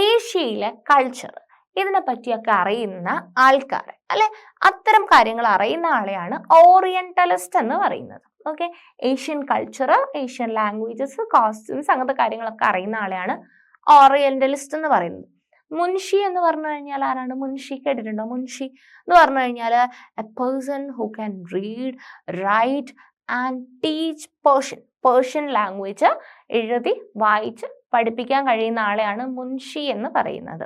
ഏഷ്യയിലെ കൾച്ചർ, ഇതിനെ പറ്റിയൊക്കെ അറിയുന്ന ആൾക്കാർ അല്ലെ, അത്തരം കാര്യങ്ങൾ അറിയുന്ന ആളെയാണ് ഓറിയന്റലിസ്റ്റ് എന്ന് പറയുന്നത്. Okay, Asian culture, Asian languages, costumes, അങ്ങനത്തെ കാര്യങ്ങളൊക്കെ അറിയുന്ന ആളെയാണ് ഓറിയന്റലിസ്റ്റ് എന്ന് പറയുന്നത്. മുൻഷി എന്ന് പറഞ്ഞു കഴിഞ്ഞാൽ ആരാണ്? മുൻഷി കേട്ടിട്ടുണ്ടോ? മുൻഷി എന്ന് പറഞ്ഞു കഴിഞ്ഞാൽ a person who can read, write and teach Persian language എഴുതി വായിച്ച് പഠിപ്പിക്കാൻ കഴിയുന്ന ആളെയാണ് മുൻഷി എന്ന് പറയുന്നത്.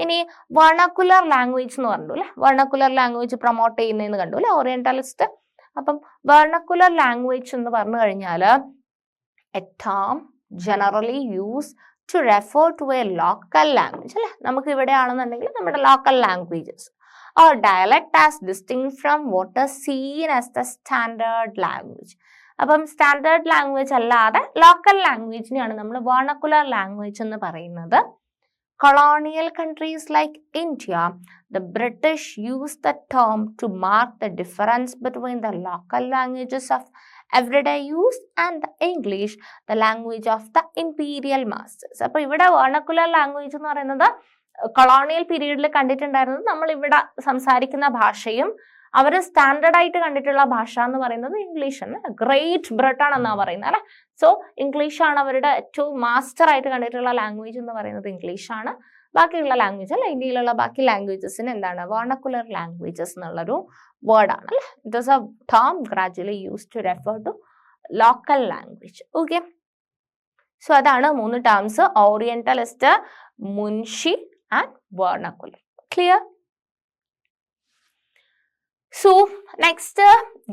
ഇനി വെർണക്കുലർ ലാംഗ്വേജ് എന്ന് പറഞ്ഞു അല്ലെ, വെർണക്കുലർ ലാംഗ്വേജ് പ്രൊമോട്ട് ചെയ്യുന്നതെന്ന് കണ്ടു അല്ലെ ഓറിയന്റലിസ്റ്റ്. അപ്പം വെർണക്കുലർ ലാംഗ്വേജ് എന്ന് പറഞ്ഞു കഴിഞ്ഞാൽ A term generally use to refer to a local language അല്ലെ, നമുക്ക് ഇവിടെ ആണെന്നുണ്ടെങ്കിൽ നമ്മുടെ local languages or dialect as distinct from what is seen as the standard language. അപ്പം സ്റ്റാൻഡേർഡ് ലാംഗ്വേജ് അല്ലാതെ ലോക്കൽ ലാംഗ്വേജിനെയാണ് നമ്മൾ വെർണക്കുലർ ലാംഗ്വേജ് എന്ന് പറയുന്നത്. Colonial countries like India, the British used the term to mark the difference between the local languages of everyday use and the English, the language of the imperial masters. അപ്പോൾ ഇവിടെ vernacular language എന്ന് പറയുന്നത് colonial പീരീഡിൽ കണ്ടിട്ടുണ്ടായിരുന്നത് നമ്മൾ ഇവിടെ സംസാരിക്കുന്ന ഭാഷയും അവർ standard ആയിട്ട് കണ്ടിട്ടുള്ള ഭാഷ എന്ന് പറയുന്നത് ഇംഗ്ലീഷ് ആണ്. ഗ്രേറ്റ് ബ്രിട്ടൻ എന്നാ പറയുന്നത് അല്ലെ. സോ ഇംഗ്ലീഷ് ആണ് അവരുടെ ഏറ്റവും മാസ്റ്റർ ആയിട്ട് കണ്ടിട്ടുള്ള ലാംഗ്വേജ് എന്ന് പറയുന്നത് ഇംഗ്ലീഷ് ആണ്. ബാക്കിയുള്ള ലാംഗ്വേജ് അല്ലെ, ഇന്ത്യയിലുള്ള ബാക്കി ലാംഗ്വേജസിന് എന്താണ്? വെർണക്കുലർ ലാംഗ്വേജസ് എന്നുള്ളൊരു വേർഡാണ് അല്ലെ. It is a term gradually use to refer to local language. Okay, so അതാണ് 3 terms: orientalist, munshi and vernacular. Clear? So next,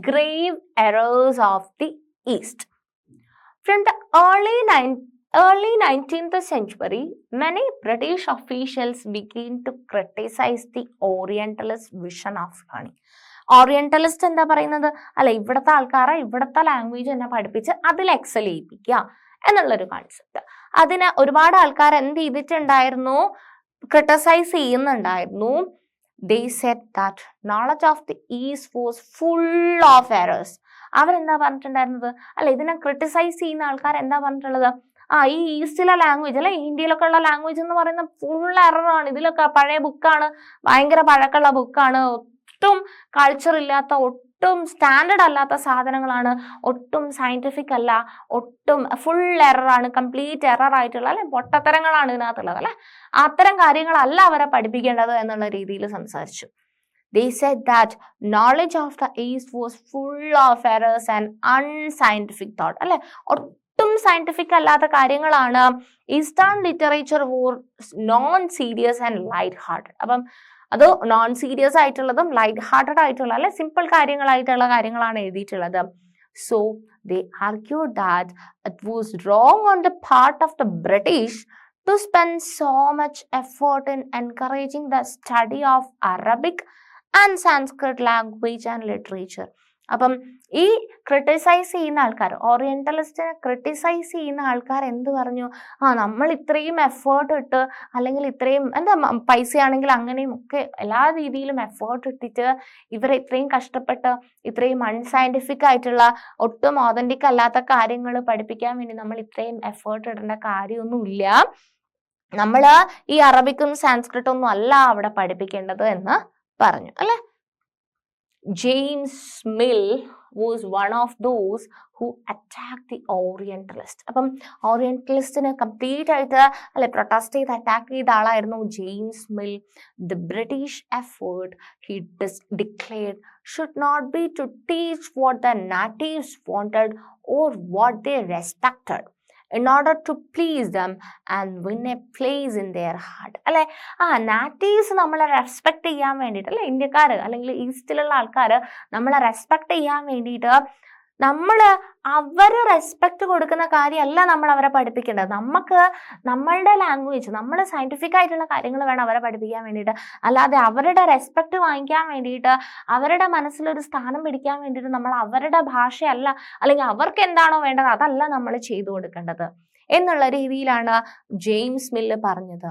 grave errors of the East. From the early 19th century, many British officials began to criticize the Orientalist vision of learning. Orientalist എന്താ പറയുന്നത്? അല്ല, ഇവിടുത്തെ ആൾക്കാരെ ഇവിടുത്തെ language തന്നെ പഠിപ്പിച്ച് അതിൽ എക്സൽ ചെയ്യിപ്പിക്കുക എന്നുള്ളൊരു കോൺസെപ്റ്റ്. അതിന് ഒരുപാട് ആൾക്കാർ എന്ത് ചെയ്തിട്ടുണ്ടായിരുന്നു? ക്രിട്ടിസൈസ് ചെയ്യുന്നുണ്ടായിരുന്നു. They said that knowledge of the East was full of errors. അവരെന്താ പറഞ്ഞിട്ടുണ്ടായിരുന്നത്? അല്ല, ഇതിനെ ക്രിട്ടിസൈസ് ചെയ്യുന്ന ആൾക്കാർ എന്താ പറഞ്ഞിട്ടുള്ളത്? ഈ ഈസ്റ്റിലെ ലാംഗ്വേജ് അല്ലെ, ഇന്ത്യയിലൊക്കെ ഉള്ള ലാംഗ്വേജ് എന്ന് പറയുന്ന ഫുൾ എററാണ്, ഇതിലൊക്കെ പഴയ ബുക്കാണ്, ഭയങ്കര പഴക്കമുള്ള ബുക്കാണ്, ഒട്ടും കൾച്ചർ ഇല്ലാത്ത, ഒട്ടും സ്റ്റാൻഡേർഡ് അല്ലാത്ത സാധനങ്ങളാണ്, ഒട്ടും സയന്റിഫിക് അല്ല, ഒട്ടും ഫുൾ എററാണ്, കംപ്ലീറ്റ് എറർ ആയിട്ടുള്ള അല്ലെ പൊട്ടത്തരങ്ങളാണ് ഇതിനകത്തുള്ളത് അല്ലെ. അത്തരം കാര്യങ്ങളല്ല അവരെ പഠിപ്പിക്കേണ്ടത് എന്നുള്ള രീതിയിൽ സംസാരിച്ചു. They said that knowledge of the East was full of errors and unscientific thought അല്ലെ, ഒട്ടും സയന്റിഫിക് അല്ലാത്ത കാര്യങ്ങളാണ്. Eastern literature was known serious and light hearted. അപ്പം അത് നോൺ സീരിയസ് ആയിട്ടുള്ളതും ലൈറ്റ് ഹാർട്ടഡ് ആയിട്ടുള്ള അല്ലെ സിമ്പിൾ കാര്യങ്ങളായിട്ടുള്ള കാര്യങ്ങളാണ് എഴുതിയിട്ടുള്ളത്. So they argued that it was wrong on the part of the British to spend so much effort in encouraging the study of Arabic and Sanskrit language and literature. അപ്പം ഈ criticise ചെയ്യുന്ന ആൾക്കാർ, ഓറിയന്റലിസ്റ്റിനെ criticise ചെയ്യുന്ന ആൾക്കാർ എന്ത് പറഞ്ഞു? നമ്മൾ ഇത്രയും എഫേർട്ട് ഇട്ട്, അല്ലെങ്കിൽ ഇത്രയും പൈസയാണെങ്കിൽ അങ്ങനെയും ഒക്കെ എല്ലാ രീതിയിലും എഫേർട്ട് ഇട്ടിട്ട് ഇവരെ ഇത്രയും കഷ്ടപ്പെട്ട് ഇത്രയും അൺസയന്റിഫിക് ആയിട്ടുള്ള ഒട്ടും ഓതന്റിക് അല്ലാത്ത കാര്യങ്ങൾ പഠിപ്പിക്കാൻ വേണ്ടി നമ്മൾ ഇത്രയും എഫേർട്ട് ഇടേണ്ട കാര്യമൊന്നുമില്ല. നമ്മൾ ഈ അറബിക്കും സാൻസ്ക്രിറ്റും ഒന്നും അല്ല അവിടെ പഠിപ്പിക്കേണ്ടത് എന്ന് പറഞ്ഞു അല്ലെ. James mill was one of those who attacked the orientalist. അപ്പം ഓറിയന്റലിസ്റ്റിനെ കംപ്ലീറ്റ് ആയിട്ട് അല്ലെ പ്രൊട്ടസ്റ്റ് ചെയ്ത് അറ്റാക്ക് ചെയ്ത ആളായിരുന്നു James mill. The British effort, he declared, should not be to teach what the natives wanted or what they respected in order to please them and win a place in their heart. അല്ലെ, natives നമ്മളെ respect ചെയ്യാൻ വേണ്ടിയിട്ട്, അല്ലെ, ഇന്ത്യക്കാർ അല്ലെങ്കിൽ ഈസ്റ്റിലുള്ള ആൾക്കാർ നമ്മളെ respect ചെയ്യാൻ വേണ്ടിയിട്ട് നമ്മൾ അവര് റെസ്പെക്ട് കൊടുക്കുന്ന കാര്യമല്ല നമ്മൾ അവരെ പഠിപ്പിക്കേണ്ടത്. നമുക്ക് നമ്മളുടെ ലാംഗ്വേജ്, നമ്മൾ സയന്റിഫിക് ആയിട്ടുള്ള കാര്യങ്ങൾ വേണം അവരെ പഠിപ്പിക്കാൻ വേണ്ടിയിട്ട്. അല്ലാതെ അവരുടെ റെസ്പെക്ട് വാങ്ങിക്കാൻ വേണ്ടിയിട്ട്, അവരുടെ മനസ്സിലൊരു സ്ഥാനം പിടിക്കാൻ വേണ്ടിയിട്ട് നമ്മൾ അവരുടെ ഭാഷയല്ല, അല്ലെങ്കിൽ അവർക്ക് എന്താണോ വേണ്ടത് അതല്ല നമ്മൾ ചെയ്തു കൊടുക്കേണ്ടത് എന്നുള്ള രീതിയിലാണ് ജെയിംസ് മില്ല് പറഞ്ഞത്.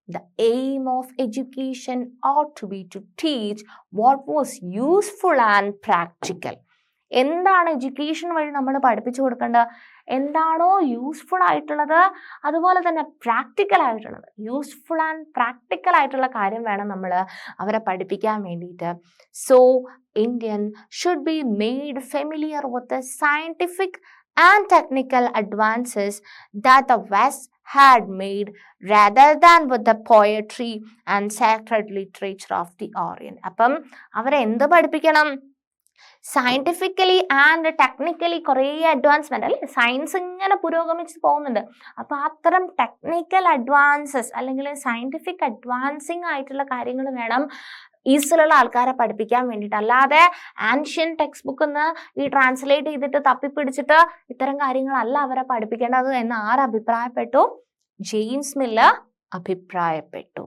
The aim of education ought to be to teach what was useful and practical. എന്താണ് എഡ്യൂക്കേഷൻ വഴി നമ്മൾ പഠിപ്പിച്ചു കൊടുക്കേണ്ടത്? എന്താണോ യൂസ്ഫുൾ ആയിട്ടുള്ളത്, അതുപോലെ തന്നെ പ്രാക്ടിക്കൽ ആയിട്ടുള്ളത്. യൂസ്ഫുൾ ആൻഡ് പ്രാക്ടിക്കൽ ആയിട്ടുള്ള കാര്യം വേണം നമ്മൾ അവരെ പഠിപ്പിക്കാൻ വേണ്ടിയിട്ട്. So Indian should be made familiar with the scientific and technical advances that the West had made, rather than with the poetry and sacred literature of the Orient. അപ്പം അവരെ എന്ത് പഠിപ്പിക്കണം? സയന്റിഫിക്കലി ആൻഡ് ടെക്നിക്കലി കുറേ advancement, അല്ലെ, science ഇങ്ങനെ പുരോഗമിച്ച് പോകുന്നുണ്ട്. അപ്പൊ അത്തരം ടെക്നിക്കൽ അഡ്വാൻസസ് അല്ലെങ്കിൽ സയന്റിഫിക് അഡ്വാൻസിങ് ആയിട്ടുള്ള കാര്യങ്ങൾ വേണം ഈസ്റ്റിലുള്ള ആൾക്കാരെ പഠിപ്പിക്കാൻ വേണ്ടിയിട്ട്. അല്ലാതെ ആൻഷ്യൻ ടെക്സ്റ്റ് ബുക്കിൽ നിന്ന് ഈ ട്രാൻസ്ലേറ്റ് ചെയ്തിട്ട് തപ്പിപ്പിടിച്ചിട്ട് ഇത്തരം കാര്യങ്ങളല്ല അവരെ പഠിപ്പിക്കേണ്ടത് എന്ന് ആര് അഭിപ്രായപ്പെട്ടു? ജെയിംസ് മില്ല് അഭിപ്രായപ്പെട്ടു.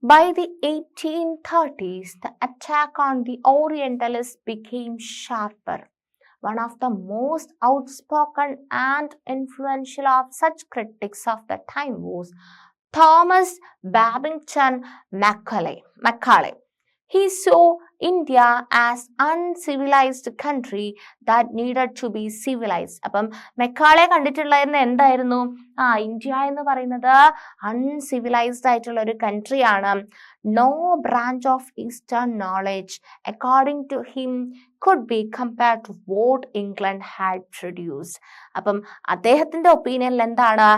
By the 1830s, the attack on the Orientalists became sharper. One of the most outspoken and influential of such critics of the time was Thomas Babington Macaulay. He saw India as uncivilized country that needed to be civilized. അപ്പം Macaulay കണ്ടിട്ടുള്ളതിന് എന്തായിരുന്നു? India എന്ന് പറയുന്നത് uncivilised ആയിട്ടുള്ള ഒരു കൺട്രിയാണ്. No branch of Eastern knowledge, according to him, could be compared to what England had produced. അപ്പം അദ്ദേഹത്തിന്റെ ഒപ്പീനിയനിൽ എന്താണ്?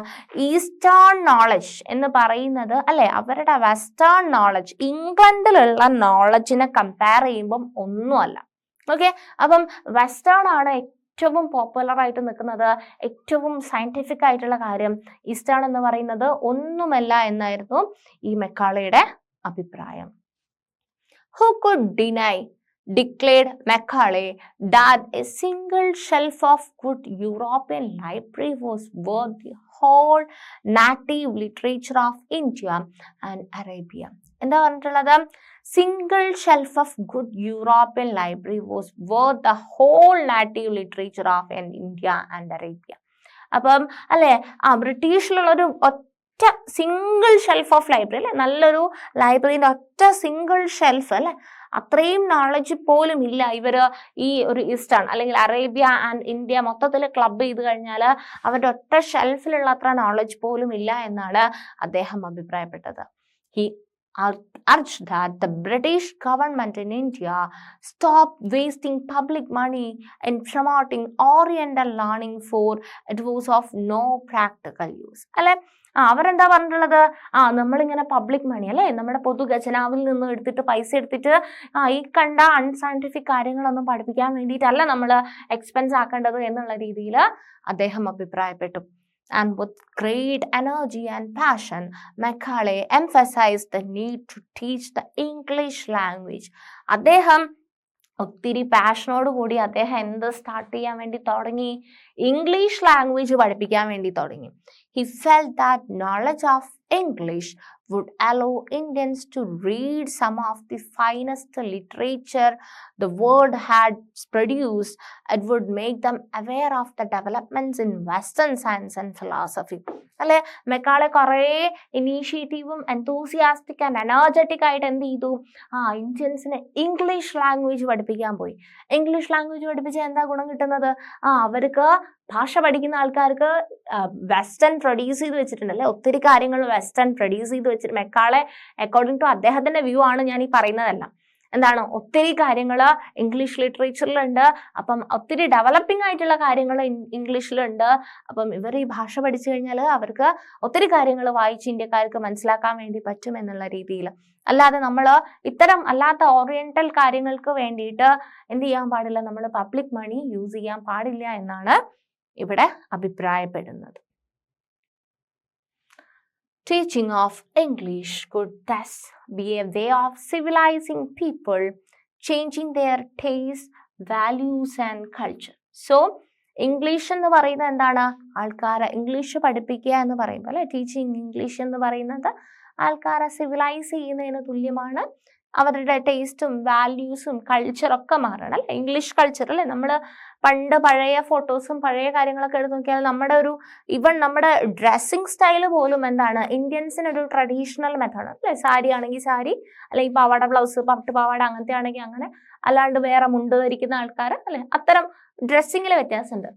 Eastern knowledge എന്ന് പറയുന്നത്, അല്ലെ, അവരുടെ വെസ്റ്റേൺ നോളജ് ഇംഗ്ലണ്ടിലുള്ള നോളജിനെ കമ്പയർ ചെയ്യുമ്പം ഒന്നുമല്ല. ഓക്കെ, അപ്പം വെസ്റ്റേൺ ആണ് ഏറ്റവും പോപ്പുലർ ആയിട്ട് നിൽക്കുന്നത്, ഏറ്റവും സയന്റിഫിക് ആയിട്ടുള്ള കാര്യം. ഈസ്റ്റേൺ എന്ന് പറയുന്നത് ഒന്നുമല്ല എന്നായിരുന്നു ഈ മെക്കാളയുടെ അഭിപ്രായം. Who could deny, declared Macaulay, that a single shelf of good European library was worth the whole native literature of India and Arabia. എന്താ പറഞ്ഞിട്ടുള്ളത്? Single shelf of good European library was worth the whole native literature of India and Arabia. അപ്പം അല്ലെ, ബ്രിട്ടീഷിലുള്ള ഒരു ഒറ്റ single shelf of library, അല്ലെ, നല്ലൊരു ലൈബ്രറിന്റെ ഒറ്റ single shelf, അല്ലെ, അത്രയും നോളജ് പോലും ഇല്ല ഇവര് ഈ ഒരു ഈസ്റ്റേൺ അല്ലെങ്കിൽ അറേബ്യ ആൻഡ് ഇന്ത്യ മൊത്തത്തിൽ ക്ലബ് ചെയ്ത് കഴിഞ്ഞാൽ അവരുടെ ഒറ്റ ഷെൽഫിലുള്ള അത്ര നോളജ് പോലും ഇല്ല എന്നാണ് അദ്ദേഹം അഭിപ്രായപ്പെട്ടത്. He urged that the British government in India stop wasting public money in promoting Oriental learning, for it was of no practical use. അല്ലെ, അവരെന്താ പറഞ്ഞിട്ടുള്ളത്? നമ്മളിങ്ങനെ പബ്ലിക് മണി, അല്ലെ, നമ്മുടെ പൊതു ഖജനാവിൽ നിന്ന് എടുത്തിട്ട് പൈസ എടുത്തിട്ട് ഈ കണ്ട അൺസയന്റിഫിക് കാര്യങ്ങളൊന്നും പഠിപ്പിക്കാൻ വേണ്ടിയിട്ടല്ല നമ്മൾ എക്സ്പെൻസ് ആക്കേണ്ടത് എന്നുള്ള രീതിയിൽ അദ്ദേഹം അഭിപ്രായപ്പെട്ടു. And with great energy and passion, Macaulay emphasized the need to teach the English language. അദ്ദേഹം ഒത്തിരി പാഷനോട് കൂടി അദ്ദേഹം എന്ത് സ്റ്റാർട്ട് ചെയ്യാൻ വേണ്ടി തുടങ്ങി? ഇംഗ്ലീഷ് ലാംഗ്വേജ് പഠിപ്പിക്കാൻ വേണ്ടി തുടങ്ങി. He felt that knowledge of English would allow Indians to read some of the finest literature the world had produced. It would make them aware of the developments in Western science and philosophy. അല്ലെ, Macaulay കുറേ ഇനീഷ്യേറ്റീവും enthusiastic and energetic ആയിട്ട് എന്ത് ചെയ്തു, ഇന്ത്യൻസിന് English language പഠിപ്പിക്കാൻ പോയി. English language പഠിപ്പിച്ചാൽ എന്താ ഗുണം കിട്ടുന്നത്? അവർക്ക് ഭാഷ പഠിക്കുന്ന ആൾക്കാർക്ക് വെസ്റ്റേൺ പ്രൊഡ്യൂസ് ചെയ്ത് വെച്ചിട്ടുണ്ട് അല്ലെ, ഒത്തിരി കാര്യങ്ങൾ വെസ്റ്റേൺ പ്രൊഡ്യൂസ് ചെയ്ത് വെച്ചിട്ട് മെക്കാളെ അക്കോർഡിംഗ് ടു അദ്ദേഹത്തിന്റെ വ്യൂ ആണ് ഞാൻ ഈ പറയുന്നതല്ല. എന്താണ്, ഒത്തിരി കാര്യങ്ങൾ ഇംഗ്ലീഷ് ലിറ്ററേച്ചറിലുണ്ട്. അപ്പം ഒത്തിരി ഡെവലപ്പിംഗ് ആയിട്ടുള്ള കാര്യങ്ങൾ ഇംഗ്ലീഷിലുണ്ട്. അപ്പം ഇവർ ഈ ഭാഷ പഠിച്ചു കഴിഞ്ഞാൽ അവർക്ക് ഒത്തിരി കാര്യങ്ങൾ വായിച്ച് ഇന്ത്യക്കാർക്ക് മനസ്സിലാക്കാൻ വേണ്ടി പറ്റും എന്നുള്ള രീതിയിൽ. അല്ലാതെ നമ്മൾ ഇത്തരം അല്ലാത്ത ഓറിയന്റൽ കാര്യങ്ങൾക്ക് വേണ്ടിയിട്ട് എന്ത് ചെയ്യാൻ പാടില്ല, നമ്മൾ പബ്ലിക് മണി യൂസ് ചെയ്യാൻ പാടില്ല എന്നാണ് ഇവിടെ അഭിപ്രായപ്പെടുന്നത്. Teaching of English could thus be a way of civilizing people, changing their tastes, values and culture. So, English എന്ന് പറയുന്നത് എന്താണ്? ആൾക്കാരെ ഇംഗ്ലീഷ് പഠിപ്പിക്കുക എന്ന് പറയുമ്പോൾ അല്ലെ, ടീച്ചിങ് ഇംഗ്ലീഷ് എന്ന് പറയുന്നത് ആൾക്കാരെ സിവിലൈസ് ചെയ്യുന്നതിന് തുല്യമാണ്. അവരുടെ ടേസ്റ്റും വാല്യൂസും കൾച്ചറൊക്കെ മാറണം അല്ലെ, ഇംഗ്ലീഷ് കൾച്ചർ അല്ലെ. നമ്മൾ പണ്ട് പഴയ ഫോട്ടോസും പഴയ കാര്യങ്ങളൊക്കെ എടുത്ത് നോക്കിയാൽ നമ്മുടെ ഒരു ഈവൻ നമ്മുടെ ഡ്രസ്സിങ് സ്റ്റൈല് പോലും എന്താണ്, ഇന്ത്യൻസിനൊരു ട്രഡീഷണൽ മെത്തേഡ് അല്ലെ. സാരി ആണെങ്കിൽ സാരി, അല്ലെങ്കിൽ പാവാട ബ്ലൗസ്, പട്ടുപാവാട അങ്ങനത്തെ ആണെങ്കിൽ അങ്ങനെ, അല്ലാണ്ട് വേറെ മുണ്ട് ധരിക്കുന്ന ആൾക്കാർ അല്ലെ. അത്തരം ഡ്രസ്സിങ്ങിൽ വ്യത്യാസമുണ്ട്.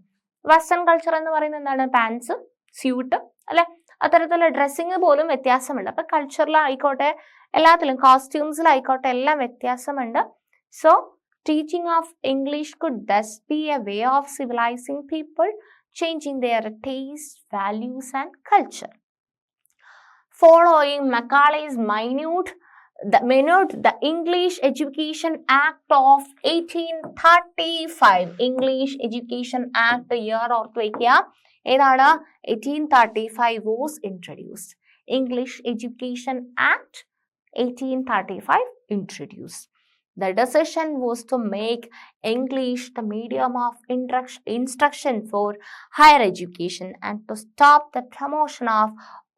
വെസ്റ്റേൺ കൾച്ചർ എന്ന് പറയുന്നത് എന്താണ്, പാൻസ്, സ്യൂട്ട് അല്ലെ, അത്തരത്തിലുള്ള ഡ്രസ്സിങ് പോലും വ്യത്യാസമുണ്ട്. അപ്പൊ കൾച്ചറിലായിക്കോട്ടെ, എല്ലാത്തിലും കോസ്റ്റ്യൂംസിലായിക്കോട്ടെ എല്ലാം വ്യത്യാസമുണ്ട്. So teaching of English could thus be a way of civilizing people, changing their taste, values and culture. Following Macaulay's the English Education Act of 1835. English Education Act year ഓർത്ത് വയ്ക്കുക, ഏതാണ്? 1835 was introduced. English Education Act 1835 introduced. The decision was to make English the medium of instruction for higher education and to stop the promotion of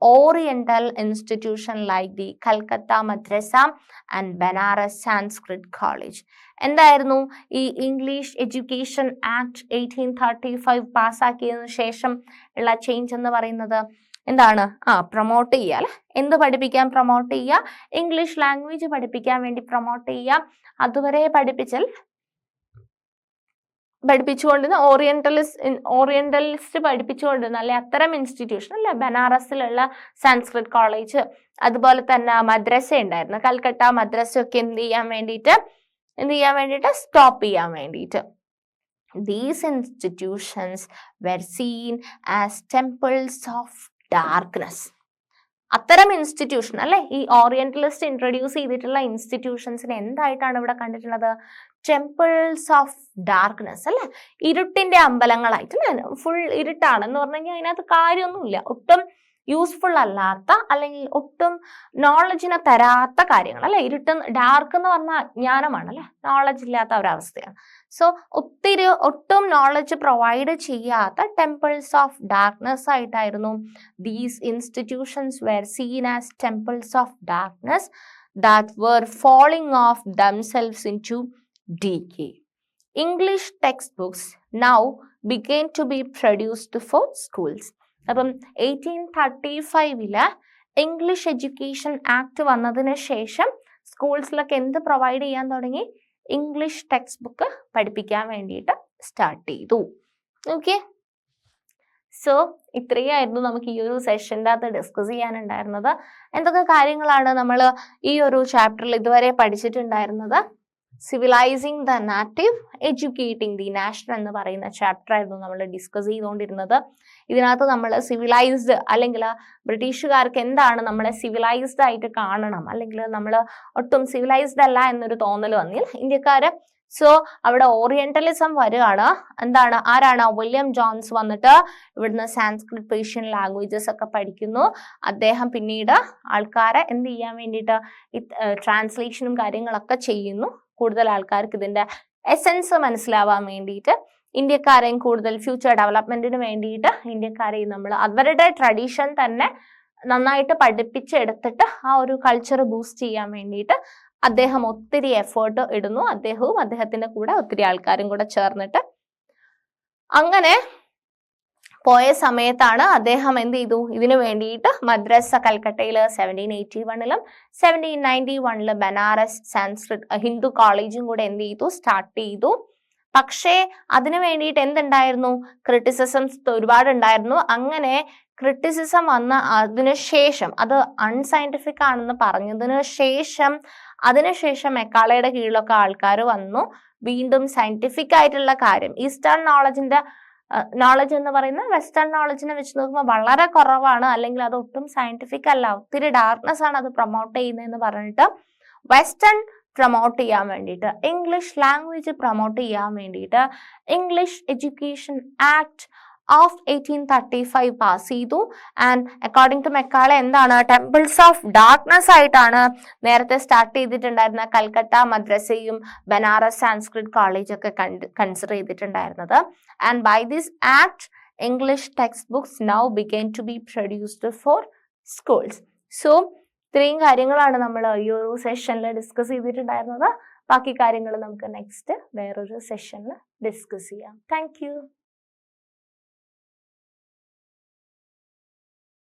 Oriental institutions like the Calcutta Madrasa and Banaras Sanskrit College. എന്തായിരുന്നു ഈ English education act 1835 പാസ്സാക്കിയതിനു ശേഷം ഉള്ള change എന്ന് പറയുന്നത്? എന്താണ്? Promote ചെയ്യുക അല്ലെ. എന്ത് പഠിപ്പിക്കാൻ പ്രൊമോട്ട് ചെയ്യുക? ഇംഗ്ലീഷ് ലാംഗ്വേജ് പഠിപ്പിക്കാൻ വേണ്ടി പ്രൊമോട്ട് ചെയ്യുക. അതുവരെ പഠിപ്പിച്ചുകൊണ്ടിരുന്ന ഓറിയന്റലിസ്റ്റ് പഠിപ്പിച്ചുകൊണ്ടിരുന്ന അല്ലെ അത്തരം ഇൻസ്റ്റിറ്റ്യൂഷൻ അല്ലെ, ബനാറസിലുള്ള സാൻസ്ക്രിറ്റ് കോളേജ്, അതുപോലെ തന്നെ മദ്രസ ഉണ്ടായിരുന്നു, കൽക്കട്ട മദ്രസ ഒക്കെ എന്ത് ചെയ്യാൻ വേണ്ടിയിട്ട് സ്റ്റോപ്പ് ചെയ്യാൻ വേണ്ടിയിട്ട്. These institutions were seen as temples of darkness. അത്തരം ഇൻസ്റ്റിറ്റ്യൂഷൻ അല്ലെ, ഈ ഓറിയന്റലിസ്റ്റ് ഇൻട്രൊഡ്യൂസ് ചെയ്തിട്ടുള്ള ഇൻസ്റ്റിറ്റ്യൂഷൻസിനെ എന്തായിട്ടാണ് ഇവിടെ കണ്ടിട്ടുള്ളത്? ടെമ്പിൾസ് ഓഫ് ഡാർക്ക്നെസ് അല്ലെ, ഇരുട്ടിന്റെ അമ്പലങ്ങളായിട്ട് അല്ലെ. ഫുൾ ഇരുട്ടാണെന്ന് പറഞ്ഞു കഴിഞ്ഞാൽ അതിനകത്ത് കാര്യമൊന്നുമില്ല, ഒട്ടും യൂസ്ഫുൾ അല്ലാത്ത അല്ലെങ്കിൽ ഒട്ടും നോളജിനെ തരാത്ത കാര്യങ്ങൾ അല്ലെ. ഡാർക്ക് എന്ന് പറഞ്ഞാൽ അജ്ഞാനമാണ് അല്ലെ, നോളജ് ഇല്ലാത്ത ഒരവസ്ഥയാണ്. സോ ഒട്ടും നോളജ് പ്രൊവൈഡ് ചെയ്യാത്ത ടെമ്പിൾസ് ഓഫ് ഡാർക്ക്നെസ് ആയിട്ടായിരുന്നു. These institutions were seen as temples of darkness that were falling off themselves into decay. English textbooks now began to be produced for schools. അപ്പം 1835 English education act വന്നതിന് ശേഷം സ്കൂൾസിലൊക്കെ എന്ത് provide ചെയ്യാൻ തുടങ്ങി? English text book പഠിപ്പിക്കാൻ വേണ്ടിയിട്ട് start ചെയ്തു. Okay, so ഇത്രയായിരുന്നു നമുക്ക് ഈ ഒരു സെഷൻ്റെ അകത്ത് ഡിസ്കസ് ചെയ്യാനുണ്ടായിരുന്നത്. എന്തൊക്കെ കാര്യങ്ങളാണ് നമ്മൾ ഈ ഒരു ചാപ്റ്ററിൽ ഇതുവരെ പഠിച്ചിട്ടുണ്ടായിരുന്നത്? Civilising the native, educating the nation എന്ന് പറയുന്ന ചാപ്റ്റർ ആയിരുന്നു നമ്മൾ ഡിസ്കസ് ചെയ്തുകൊണ്ടിരുന്നത്. ഇതിനകത്ത് നമ്മൾ സിവിലൈസ്ഡ് അല്ലെങ്കിൽ ബ്രിട്ടീഷുകാർക്ക് എന്താണ് നമ്മളെ സിവിലൈസ്ഡ് ആയിട്ട് കാണണം, അല്ലെങ്കിൽ നമ്മൾ ഒട്ടും സിവിലൈസ്ഡ് അല്ല എന്നൊരു തോന്നൽ വന്നില്ല ഇന്ത്യക്കാര്. സോ അവിടെ ഓറിയന്റലിസം വരികയാണ്. എന്താണ്, ആരാണ്? വില്യം ജോൺസ് വന്നിട്ട് ഇവിടുന്ന് സാൻസ്ക്രിറ്റ് പേർഷ്യൻ ലാംഗ്വേജസ് ഒക്കെ പഠിക്കുന്നു. അദ്ദേഹം പിന്നീട് ആൾക്കാരെ എന്ത് ചെയ്യാൻ വേണ്ടിയിട്ട് ട്രാൻസ്ലേഷനും കാര്യങ്ങളൊക്കെ ചെയ്യുന്നു, കൂടുതൽ ആൾക്കാർക്ക് ഇതിന്റെ എസൻസ് മനസ്സിലാവാൻ വേണ്ടിയിട്ട്. ഇന്ത്യക്കാരെയും കൂടുതൽ ഫ്യൂച്ചർ ഡെവലപ്മെന്റിന് വേണ്ടിയിട്ട് ഇന്ത്യക്കാരെയും നമ്മൾ അവരുടെ ട്രഡീഷൻ തന്നെ നന്നായിട്ട് പഠിപ്പിച്ചെടുത്തിട്ട് ആ ഒരു കൾച്ചർ ബൂസ്റ്റ് ചെയ്യാൻ വേണ്ടിയിട്ട് അദ്ദേഹം ഒത്തിരി എഫേർട്ട് ഇടുന്നു. അദ്ദേഹവും അദ്ദേഹത്തിന്റെ കൂടെ ഒത്തിരി ആൾക്കാരും കൂടെ ചേർന്നിട്ട്. അങ്ങനെ പോയ സമയത്താണ് അദ്ദേഹം എന്ത് ചെയ്തു, ഇതിനു വേണ്ടിയിട്ട് മദ്രസ കൽക്കട്ടയിൽ 1781 1791 ബനാറസ് സാൻസ്ക്രിറ്റ് ഹിന്ദു കോളേജും കൂടെ എന്ത് ചെയ്തു, സ്റ്റാർട്ട് ചെയ്തു. പക്ഷേ അതിനു വേണ്ടിയിട്ട് എന്തുണ്ടായിരുന്നു, ക്രിറ്റിസിസംസ് ഒരുപാട് ഉണ്ടായിരുന്നു. അങ്ങനെ ക്രിറ്റിസിസം വന്ന അതിനുശേഷം, അത് അൺസയന്റിഫിക് ആണെന്ന് പറഞ്ഞതിന് ശേഷം അതിനുശേഷം മെക്കാളയുടെ കീഴിലൊക്കെ ആൾക്കാർ വന്നു. വീണ്ടും സയന്റിഫിക് ആയിട്ടുള്ള കാര്യം, ഈസ്റ്റേൺ നോളജ് എന്ന് പറയുന്ന വെസ്റ്റേൺ നോളജിനെ വെച്ച് നോക്കുമ്പോൾ വളരെ കുറവാണ്, അല്ലെങ്കിൽ അത് ഒട്ടും സയന്റിഫിക് അല്ല, ഒത്തിരി ഡാർക്ക്നെസ് ആണ് അത് പ്രൊമോട്ട് ചെയ്യുന്നതെന്ന് പറഞ്ഞിട്ട് വെസ്റ്റേൺ പ്രൊമോട്ട് ചെയ്യാൻ വേണ്ടിയിട്ട്, ഇംഗ്ലീഷ് ലാംഗ്വേജ് പ്രൊമോട്ട് ചെയ്യാൻ വേണ്ടിയിട്ട് English education act of 1835 pass ചെയ്തു. ആൻഡ് അക്കോർഡിംഗ് ടു മെക്കാളെ എന്താണ്, ടെമ്പിൾസ് ഓഫ് ഡാർക്ക്നെസ് ആയിട്ടാണ് നേരത്തെ സ്റ്റാർട്ട് ചെയ്തിട്ടുണ്ടായിരുന്ന കൽക്കട്ട മദ്രസയും ബനാറസ് സാൻസ്ക്രിറ്റ് കോളേജൊക്കെ കൺസിഡർ ചെയ്തിട്ടുണ്ടായിരുന്നത്. And by this act English text books now began to be produced for schools. So ഇത്രയും കാര്യങ്ങളാണ് നമ്മൾ ഈ ഒരു സെഷനിൽ ഡിസ്കസ് ചെയ്തിട്ടുണ്ടായിരുന്നത്. ബാക്കി കാര്യങ്ങൾ നമുക്ക് നെക്സ്റ്റ് വേറൊരു സെഷനിൽ ഡിസ്കസ് ചെയ്യാം. Thank you.